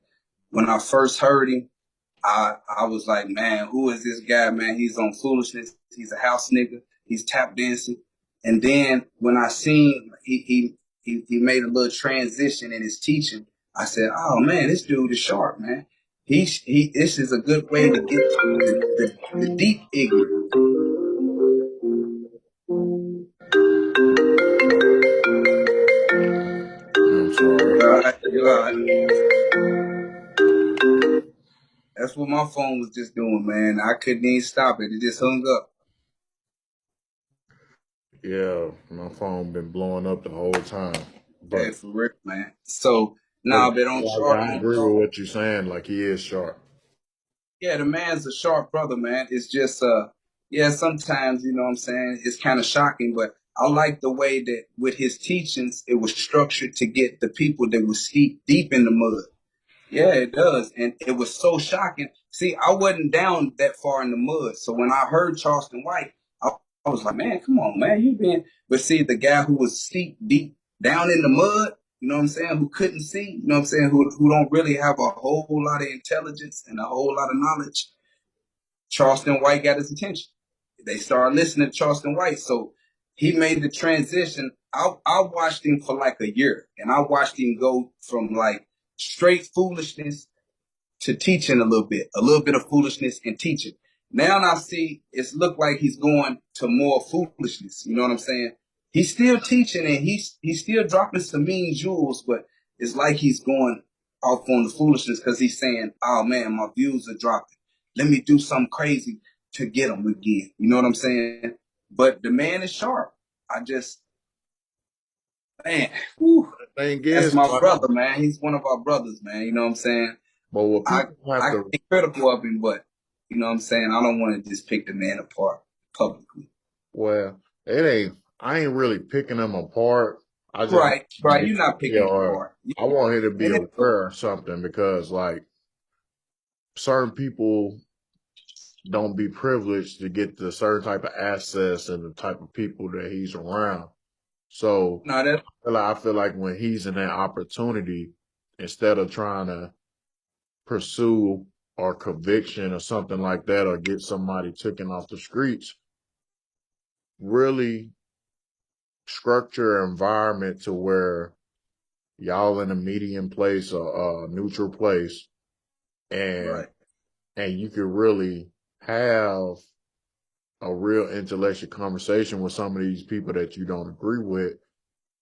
When I first heard him, I was like, man, who is this guy, man? He's on foolishness. He's a house nigga. He's tap dancing. And then when I seen he made a little transition in his teaching, I said, oh man, this dude is sharp, man. This is a good way to get to the deep ignorance. I'm sorry. All right, all right. That's what my phone was just doing, man. I couldn't even stop it. It just hung up. Yeah, my phone been blowing up the whole time. Hey, But for real, man. So but now, but on like I Charleston, agree with what you're saying. Like he is sharp. yeah, the man's a sharp brother, man. It's just yeah, sometimes, you know what I'm saying, it's kind of shocking, but I like the way that with his teachings it was structured to get the people that were steep deep in the mud. Yeah, it does. And it was so shocking. See, I wasn't down that far in the mud. So when I heard Charleston White, I was like, man, come on, man, you been. But see, the guy who was deep down in the mud, you know what I'm saying, who couldn't see, you know what I'm saying, who don't really have a whole lot of intelligence and a whole lot of knowledge, Charleston White got his attention. They started listening to Charleston White. So he made the transition. I watched him for like a year, and I watched him go from like straight foolishness to teaching a little bit of foolishness and teaching. Now I see it's looked like he's going to more foolishness. You know what I'm saying? He's still teaching and he's still dropping some mean jewels, but it's like he's going off on the foolishness because he's saying, "Oh man, my views are dropping. Let me do something crazy to get them again." You know what I'm saying? But the man is sharp. I just, man, whew, The thing that's is, my like, brother, man. He's one of our brothers, man. You know what I'm saying? but what I people have I can to, be critical of him, but you know what I'm saying? I don't want to just pick the man apart publicly. well, it ain't. I ain't really picking them apart. I just want Right, right. him You're not to be, picking him or apart. I want him to be And it, aware of something because, like, certain people don't be privileged to get the certain type of access and the type of people that he's around. So no, that I feel like when he's in that opportunity, instead of trying to pursue or conviction or something like that, or get somebody taken off the streets, really structure an environment to where y'all in a medium place or a neutral place, and right, you could really have a real intellectual conversation with some of these people that you don't agree with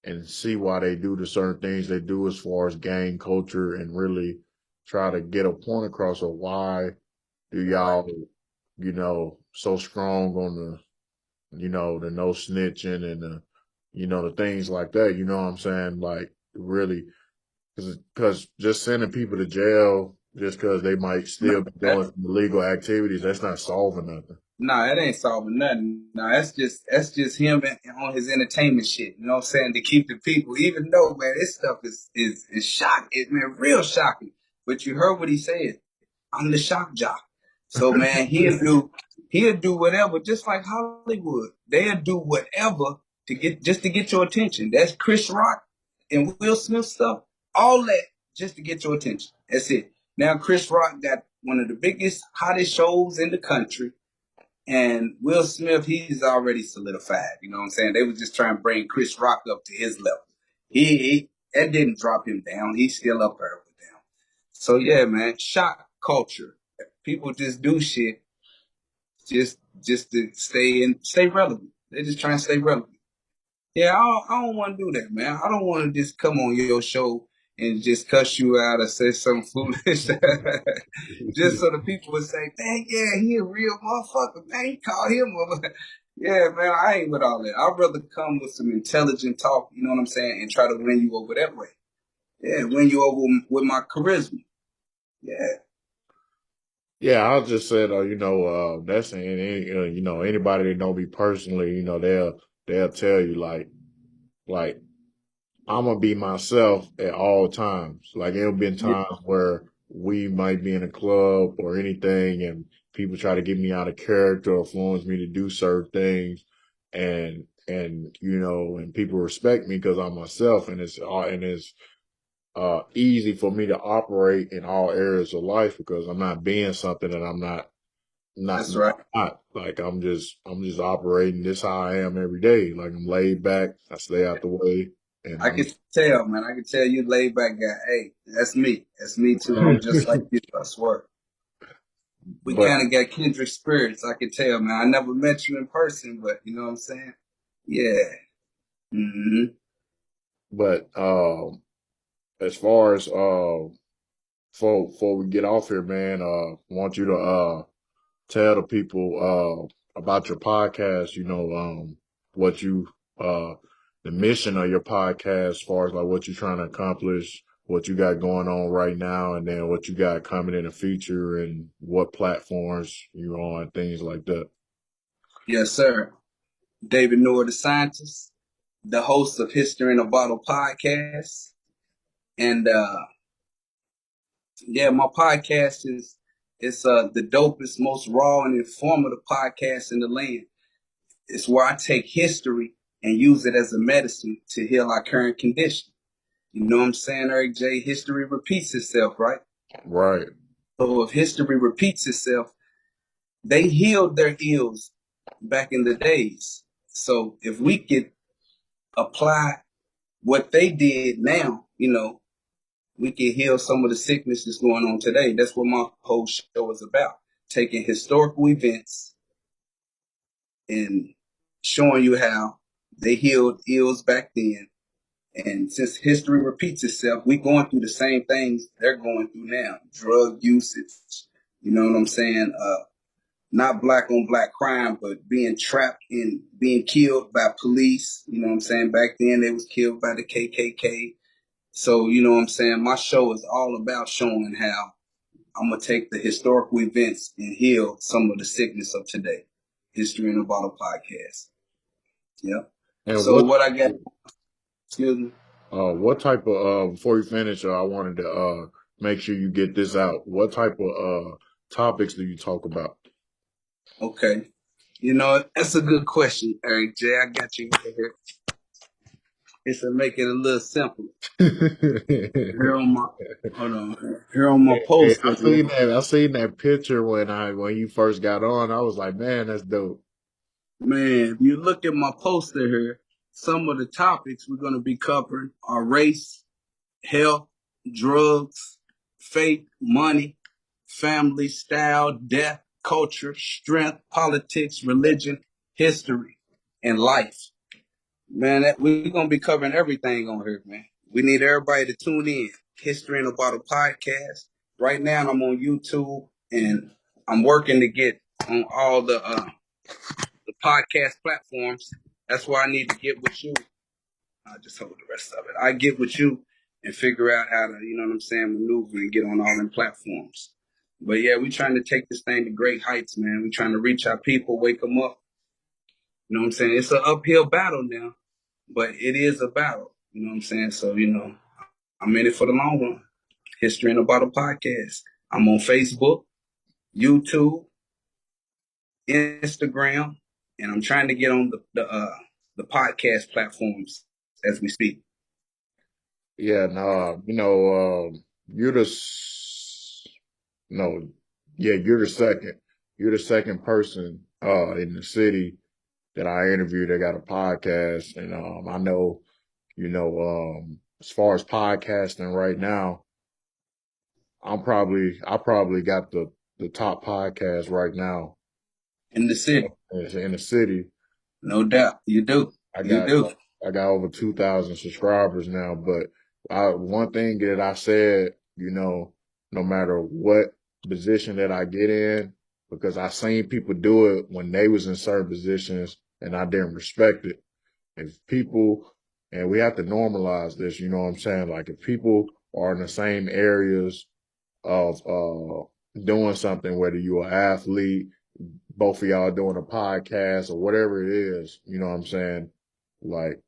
and see why they do the certain things they do as far as gang culture, and really try to get a point across of why do right. y'all, so strong on the no snitching and the things like that. You know what I'm saying? Like, really, because just sending people to jail just because they might No, still be that, doing illegal activities, that's not solving nothing. no, that ain't solving nothing. No, that's just him on his entertainment shit. You know what I'm saying? To keep the people, even though man, this stuff is shocking. It man, real shocking. But you heard what he said. I'm the shock jock. So man, he'll do whatever, just like Hollywood. They'll do whatever to get your attention. That's Chris Rock and Will Smith stuff. All that just to get your attention. That's it. Now Chris Rock got one of the biggest, hottest shows in the country. And Will Smith, he's already solidified. You know what I'm saying? They were just trying to bring Chris Rock up to his level. He that didn't drop him down. He's still up there with them. So yeah, man, shock culture. People just do shit just to stay relevant. They're just trying to stay relevant. Yeah, I don't want to do that, man. I don't want to just come on your show and just cuss you out or say something foolish. Just so the people would say, dang, yeah, he a real motherfucker, man. He called him a yeah, man, I ain't with all that. I'd rather come with some intelligent talk, you know what I'm saying, and try to win you over that way. Yeah, win you over with my charisma. Yeah, Yeah, I'll just say, that's anybody that know me personally, they'll tell you like I'm gonna be myself at all times. Like, it'll been yeah, times where we might be in a club or anything, and people try to get me out of character or influence me to do certain things, and people respect me because I'm myself, and it's easy for me to operate in all areas of life because I'm not being something that I'm not that's right. not. Like, I'm just operating this how I am every day. Like, I'm laid back, I stay out the way, and I can tell, man. I can tell you laid back guy. Hey, that's me. That's me too. I'm just like you, I swear. We but kind of got kindred spirits. I can tell, man. I never met you in person, but you know what I'm saying? Yeah. hmm but as far as before we get off here, man, I want you to tell the people about your podcast. What you the mission of your podcast, as far as like what you're trying to accomplish, what you got going on right now, and then what you got coming in the future, and what platforms you're on, things like that. Yes, sir. David Noor, the scientist, the host of History in a Bottle podcast, and Yeah, my podcast is it's the dopest, most raw and informative podcast in the land. It's where I take history and use it as a medicine to heal our current condition. You know what I'm saying, Eric J? History repeats itself, right? Right. So if history repeats itself, they healed their ills back in the days. So if we could apply what they did now, we can heal some of the sickness that's going on today. That's what my whole show is about. Taking historical events and showing you how they healed ills back then. And since history repeats itself, we going through the same things they're going through now. Drug usage, you know what I'm saying? Not black on black crime, but being trapped in being killed by police. You know what I'm saying? Back then they was killed by the KKK. So, you know what I'm saying? My show is all about showing how I'm going to take the historical events and heal some of the sickness of today. History in a Bottle podcast. Yep. And So what I got, excuse me. what type of before you finish, I wanted to make sure you get this out. What type of topics do you talk about? Okay. That's a good question, Eric J. I got you right here. It's to make it a little simpler. Here on my hold on. Here on my Hey, poster here. I seen that picture when you first got on. I was like, man, that's dope. Man, if you look at my poster here, some of the topics we're gonna be covering are race, health, drugs, faith, money, family, style, death, culture, strength, politics, religion, history, and life. Man, we're gonna be covering everything on here, man. We need everybody to tune in. History in a Bottle podcast. Right now, I'm on YouTube, and I'm working to get on all the podcast platforms. That's why I need to get with you. I'll just hold the rest of it. I get with you and figure out how to, you know what I'm saying, maneuver and get on all them platforms. But yeah, we're trying to take this thing to great heights, man. We're trying to reach our people, wake them up. You know what I'm saying? It's an uphill battle now, but it is a battle. You know what I'm saying? So, I'm in it for the long run. History in a Bottle podcast. I'm on Facebook, YouTube, Instagram, and I'm trying to get on the podcast platforms as we speak. Yeah, no, you're no, yeah, you're the second. You're the second person in the city that I interviewed that got a podcast, and I know, as far as podcasting right now, I probably got the top podcast right now In the city. in the city. No doubt. You do. I You got do. I got over 2,000 subscribers now, but one thing that I said, no matter what position that I get in, because I seen people do it when they was in certain positions and I didn't respect it. If people, and we have to normalize this, you know what I'm saying? Like if people are in the same areas of doing something, whether you're an athlete, both of y'all doing a podcast or whatever it is, you know what I'm saying? Like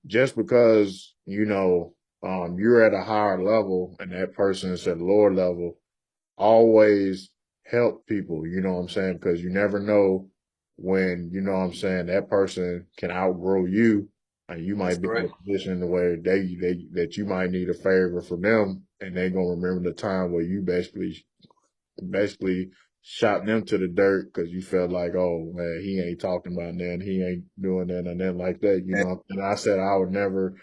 just because, you're at a higher level and that person is at a lower level, always help people, you know what I'm saying? Because you never know when, you know what I'm saying, that person can outgrow you and you That's might be in correct. a position where that you might need a favor from them and they're gonna remember the time where you basically shot them to the dirt because you felt like, oh man, he ain't talking about that, he ain't doing that and then like that, you know. And I said I would never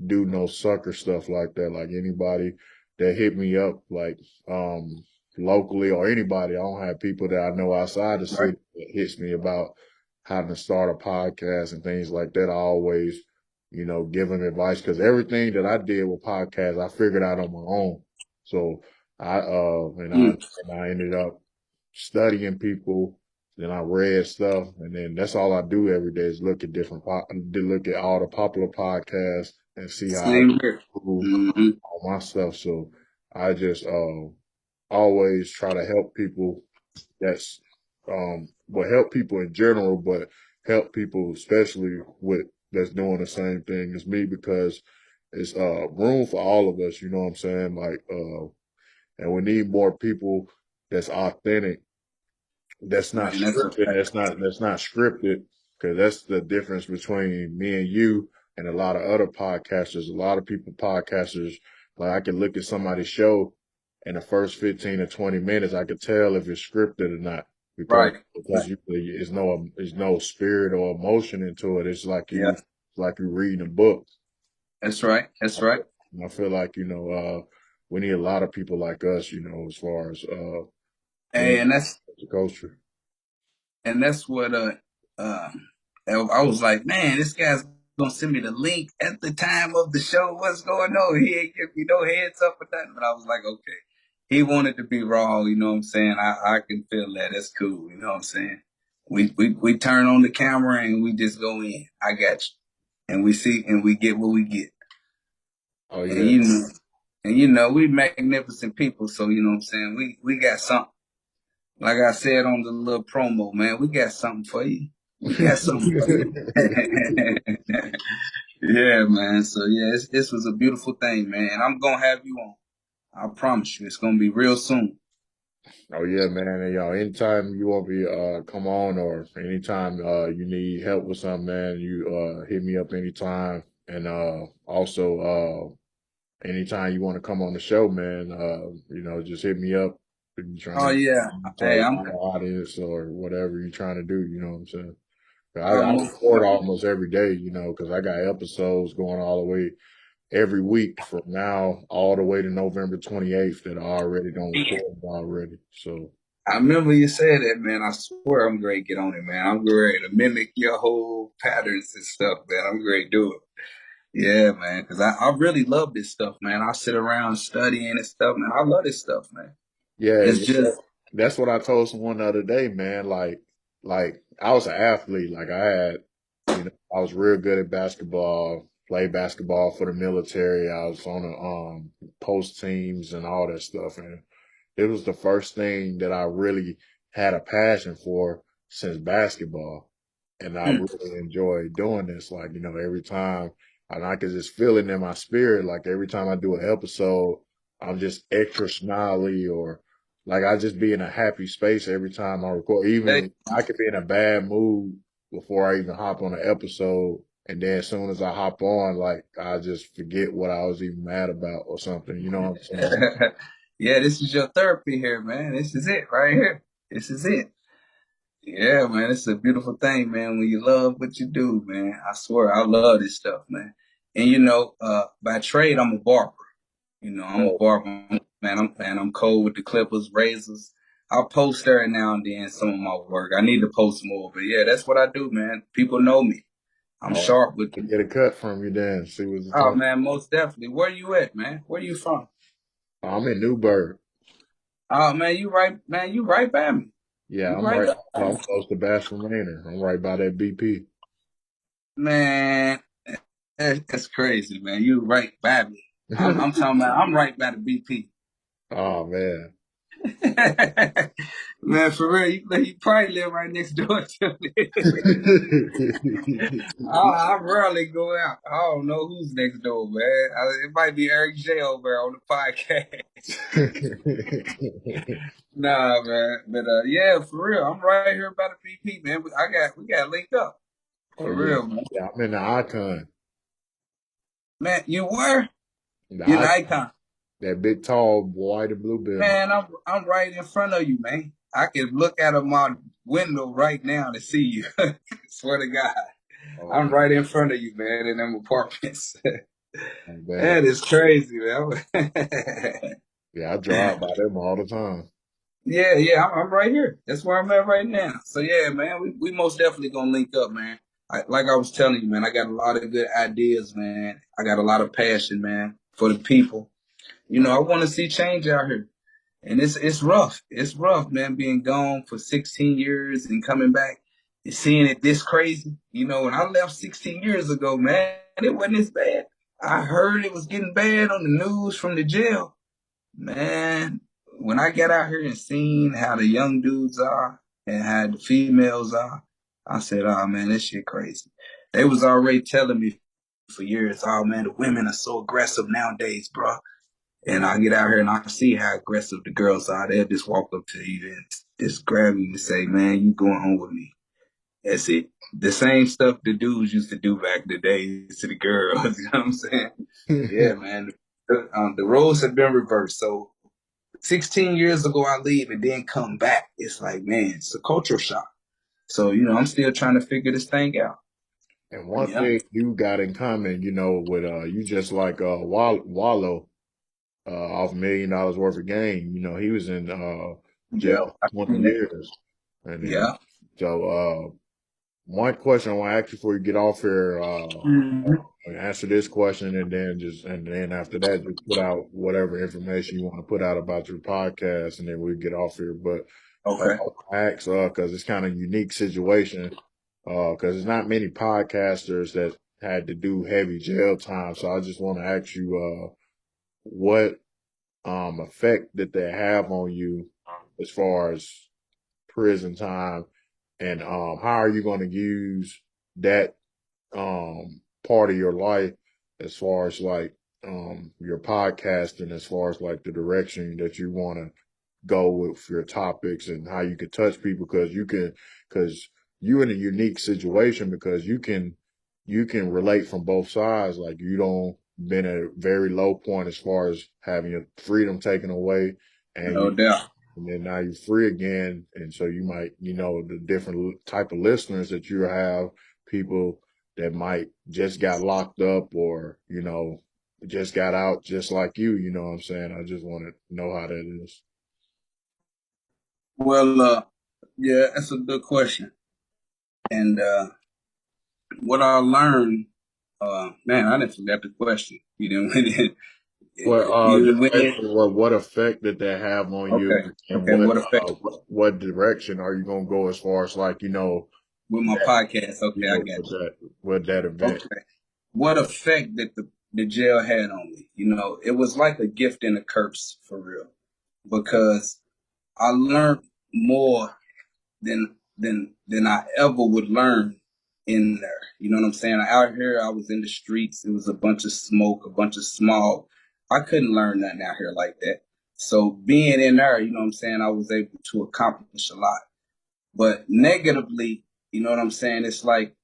do no sucker stuff like that. Like anybody that hit me up, like locally or anybody, I don't have people that I know outside the Right. city that hits me about how to start a podcast and things like that. I always, give them advice because everything that I did with podcasts, I figured out on my own. So I and I Mm. and I ended up studying people. Then I read stuff, and then that's all I do every day is look at look at all the popular podcasts and see how I Same here. improve Mm-hmm. on my stuff. So I just always try to help people that's well help people in general, but help people especially with that's doing the same thing as me because it's room for all of us, you know what I'm saying? Like and we need more people that's authentic, that's not Man, that's a scripted, fact. that's not scripted, because that's the difference between me and you and a lot of other podcasters. A lot of people podcasters, like I can look at somebody's show in the first 15 or 20 minutes, I could tell if it's scripted or not because Right. because Right. you there's no spirit or emotion into it. It's Yeah, like you reading a book. that's right. That's I right. feel, I feel like we need a lot of people like us, as far as being And that's the culture. and that's what uh I was like, man, this guy's gonna send me the link at the time of the show. What's going on? He ain't give me no heads up or nothing. But I was like, okay. He wanted to be raw, you know what I'm saying? I can feel that. That's cool, you know what I'm saying? We turn on the camera and we just go in. I got you. And we see and we get what we get. Oh And yeah. we magnificent people, so you know what I'm saying? We got something. Like I said on the little promo, man, we got something for you. We got something for you. Yeah, man. So yeah, this was a beautiful thing, man. And I'm gonna have you on. I promise you, it's gonna be real soon. Oh yeah, man. And y'all, anytime you want me come on, or anytime you need help with something, man, you hit me up anytime. And also anytime you want to come on the show, man, just hit me up if you're trying Oh to yeah. Hey, talk to the audience or whatever you're trying to do, you know what I'm saying? I I'm most record almost every day, because I got episodes going all the way every week from now all the way to November 28th that I already done recorded already. So I remember you said that, man. I swear I'm great. Get on it, man. I'm great to mimic your whole patterns and stuff, man. I'm great to do it. Yeah, man. Because I really love this stuff, man. I sit around studying and stuff, man. I love this stuff, man. yeah, It's just, that's what I told someone the other day, man. Like I was an athlete. Like I was real good at basketball, played basketball for the military. I was on the post teams and all that stuff. And it was the first thing that I really had a passion for since basketball. And I mm, really enjoy doing this. Like, every time, and I can just feel it in my spirit. Like every time I do an episode, I'm just extra smiley, or like I just be in a happy space every time I record. hey, Even I could be in a bad mood before I even hop on an episode. And then as soon as I hop on, like I just forget what I was even mad about or something. You know what I'm saying? yeah, this is your therapy here, man. This is it right here. This is it. Yeah, man. It's a beautiful thing, man. When you love what you do, man. I swear, I love this stuff, man. And by trade, I'm a barber. I'm a Oh, barber, man. I'm cold with the clippers, razors. I'll post every now and then some of my work. I need to post more, but yeah, that's what I do, man. People know me. I'm all right. sharp with. To get a cut from you then. See what you're Oh talking. man, most definitely. Where you at, man? Where you from? I'm in Newburgh. Oh man, you right, man. You right by me. Yeah, You right by I'm me, close to Bastrop Manor. I'm right by that BP. man. That's crazy, man. You right by me. I'm talking about. I'm right by the BP. Oh man. Man, for real, you probably live right next door to me. I rarely go out. I don't know who's next door, man. It might be Eric J over there on the podcast. Nah, man. But yeah, for real, I'm right here by the BP, man. We got linked up Oh for yeah. real, man. Yeah, I'm in the icon. Man, you were The you an icon, icon, that big tall white and blue building. man. I'm right in front of you, man. I can look out of my window right now to see you. Swear to God, Oh I'm man. right in front of you, man. In them apartments. Oh, man. That is crazy, man. Yeah, I drive by them all the time. Yeah, I'm right here. That's where I'm at right now. So yeah, man, we most definitely gonna link up, man. Like I was telling you, man, I got a lot of good ideas, man. I got a lot of passion, man, for the people. I want to see change out here, and it's rough. It's rough, man, being gone for 16 years and coming back and seeing it this crazy. When I left 16 years ago, man, it wasn't as bad. I heard it was getting bad on the news from the jail. Man, when I get out here and seen how the young dudes are and how the females are, I said, oh man, this shit crazy. They was already telling me for years, oh man, the women are so aggressive nowadays, bro. And I get out here and I see how aggressive the girls are. They'll just walk up to you and just grab you and say, man, you going home with me. That's it. The same stuff the dudes used to do back in the days to the girls. You know what I'm saying? Yeah, man. The roles have been reversed. So 16 years ago, I leave and then come back. It's like, man, it's a cultural shock. So, I'm still trying to figure this thing out. And one Yeah. thing you got in common, with you just like Wallow off $1 million worth of game. He was in Yeah. jail for 20 years. And then Yeah. so one question I want to ask you before you get off here, Mhm. answer this question and then after that just put out whatever information you want to put out about your podcast and then we get off here. But Okay. I ask because it's kind of a unique situation because there's not many podcasters that had to do heavy jail time. So I just want to ask you what effect did they have on you as far as prison time, and how are you going to use that part of your life as far as like your podcasting, as far as like the direction that you want to go with your topics and how you can touch people because you're in a unique situation because you can relate from both sides. Like you don't been at a very low point as far as having your freedom taken away and No doubt. and then now you're free again. And so you might, the different type of listeners that you have, people that might just got locked up or, just got out just like you know what I'm saying? I just want to know how that is. Well, yeah, that's a good question. And what I learned, man, I didn't forget the question. You didn't win Well, it. You just didn't win it. basically what effect did that have on you, Okay. and Okay. What effect what direction are you gonna go as far as like with my that podcast? Okay, I got with that you. event? Okay. What effect that the jail had on me? It was like a gift and a curse for real, because I learned more than I ever would learn in there. You know what I'm saying? Out here, I was in the streets. It was a bunch of smoke, a bunch of smog. I couldn't learn nothing out here like that. So being in there, you know what I'm saying, I was able to accomplish a lot. But negatively, you know what I'm saying? It's like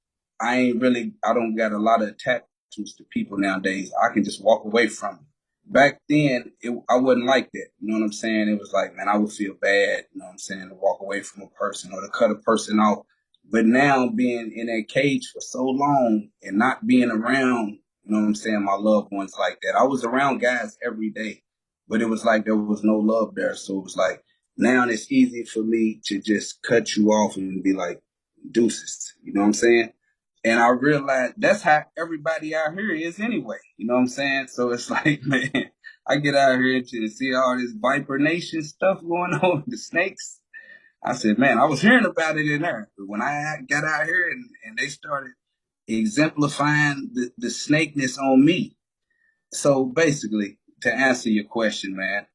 I don't got a lot of attachments to people nowadays. I can just walk away from them. Back then, I wasn't like that. You know what I'm saying? It was like, man, I would feel bad, you know what I'm saying, to walk away from a person or to cut a person off. But now being in that cage for so long and not being around, you know what I'm saying, my loved ones like that. I was around guys every day, but it was like there was no love there. So it was like, now it's easy for me to just cut you off and be like, deuces. You know what I'm saying? And I realized that's how everybody out here is anyway. You know what I'm saying? So it's like, man, I get out here to see all this Viper Nation stuff going on with the snakes. I said, man, I was hearing about it in there. But when I got out here and they started exemplifying the snakeness on me. So basically, to answer your question, man,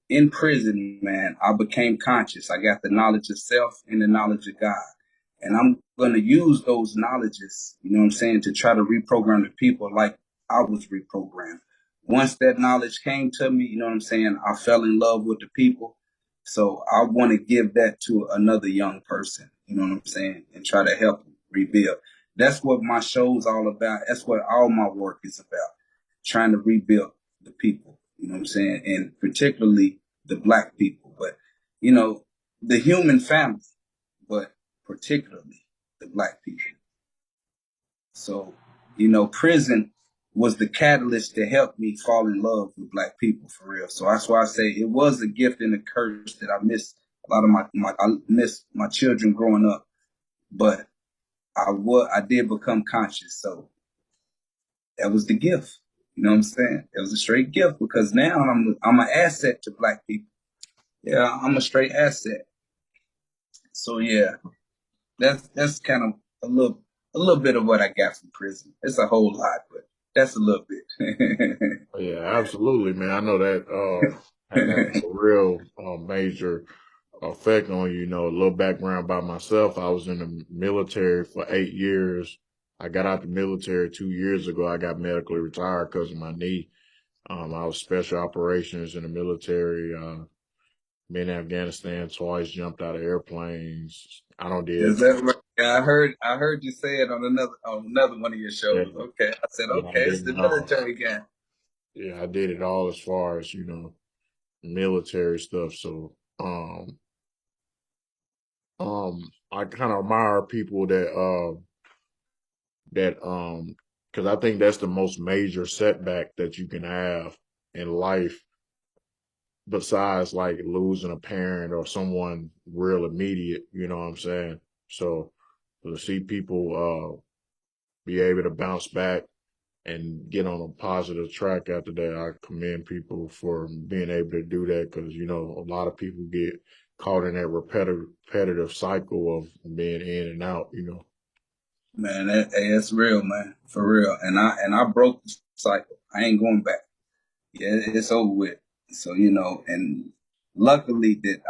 in prison, man, I became conscious. I got the knowledge of self and the knowledge of God. And I'm going to use those knowledges, you know what I'm saying, to try to reprogram the people like I was reprogrammed. Once that knowledge came to me, you know what I'm saying, I fell in love with the people. So I want to give that to another young person, you know what I'm saying, and try to help rebuild. That's what my show's all about. That's what all my work is about, trying to rebuild the people, you know what I'm saying, and particularly the black people, but, the human family, but particularly the black people. So, prison was the catalyst to help me fall in love with black people for real. So that's why I say it was a gift and a curse that I missed a lot of I missed my children growing up, but I did become conscious. So that was the gift. You know what I'm saying? It was a straight gift because now I'm an asset to black people. Yeah, I'm a straight asset. So yeah, that's kind of a little bit of what I got from prison. It's a whole lot, but that's a little bit. Yeah, absolutely, man. I know that had a real major effect on you. A little background about myself. I was in the military for 8 years. I got out the military 2 years ago. I got medically retired because of my knee. I was special operations in the military. Been in Afghanistan twice. Jumped out of airplanes. I don't did. Is that right? Yeah, I heard you say it on another one of your Yeah, shows. Okay. I said, yeah, I okay, it's did the it all. military guy. Yeah, I did it all as far as military stuff. So, I kind of admire people that because I think that's the most major setback that you can have in life, besides like losing a parent or someone real immediate. You know what I'm saying? So to see people be able to bounce back and get on a positive track after that, I commend people for being able to do that, because a lot of people get caught in that repetitive cycle of being in and out. Man, that's real, man. For real. And I broke the cycle. I ain't going back. Yeah, it's over with. So, and luckily that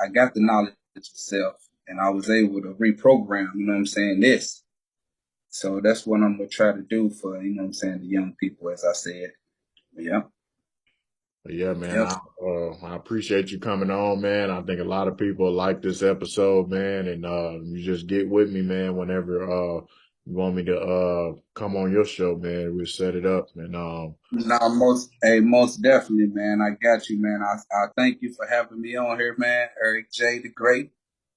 I got the knowledge of self and I was able to reprogram, you know what I'm saying, this. So that's what I'm gonna try to do for, you know what I'm saying, the young people, as I said. Yep. But yeah, man, Yep. I appreciate you coming on, man. I think a lot of people like this episode, man, and you just get with me, man, whenever you want me to come on your show, man. We'll set it up, and No, most definitely, man. I got you, man. I thank you for having me on here, man. Eric J. the Great.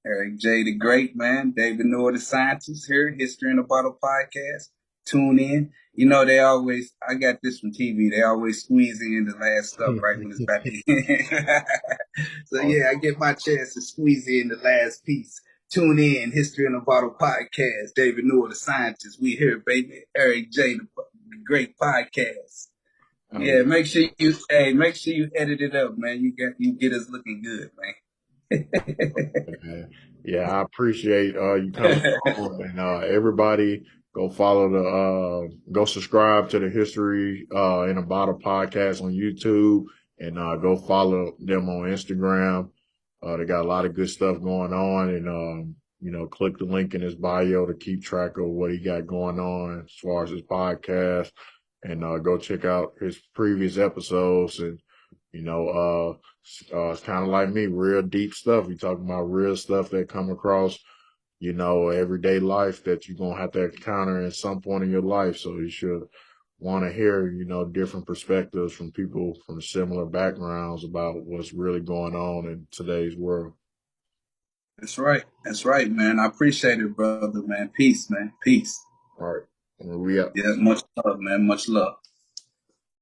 Eric J. the Great, man. David Noor, the scientist here, History in a Bottle podcast. Tune in. I got this from TV. They always squeeze in the last stuff right when it's back in. So yeah, I get my chance to squeeze in the last piece. Tune in, History in a Bottle podcast. David Noor, the scientist. We here, baby. Eric J. the Great podcast. uh, Yeah, make sure you edit it up, man. You get us looking good, man. Yeah, I appreciate you coming man. on, and everybody go subscribe to the History in a Bottle podcast on YouTube, and go follow them on Instagram. They got a lot of good stuff going on, and click the link in his bio to keep track of what he got going on as far as his podcast, and go check out his previous episodes. And it's kind of like me, real deep stuff. We talking about real stuff that come across, everyday life that you're gonna have to encounter at some point in your life. So you should want to hear, different perspectives from people from similar backgrounds about what's really going on in today's world. That's right. That's right, man. I appreciate it, brother, man. Peace, man. Peace. All right. We up. Yeah, much love, man. Much love.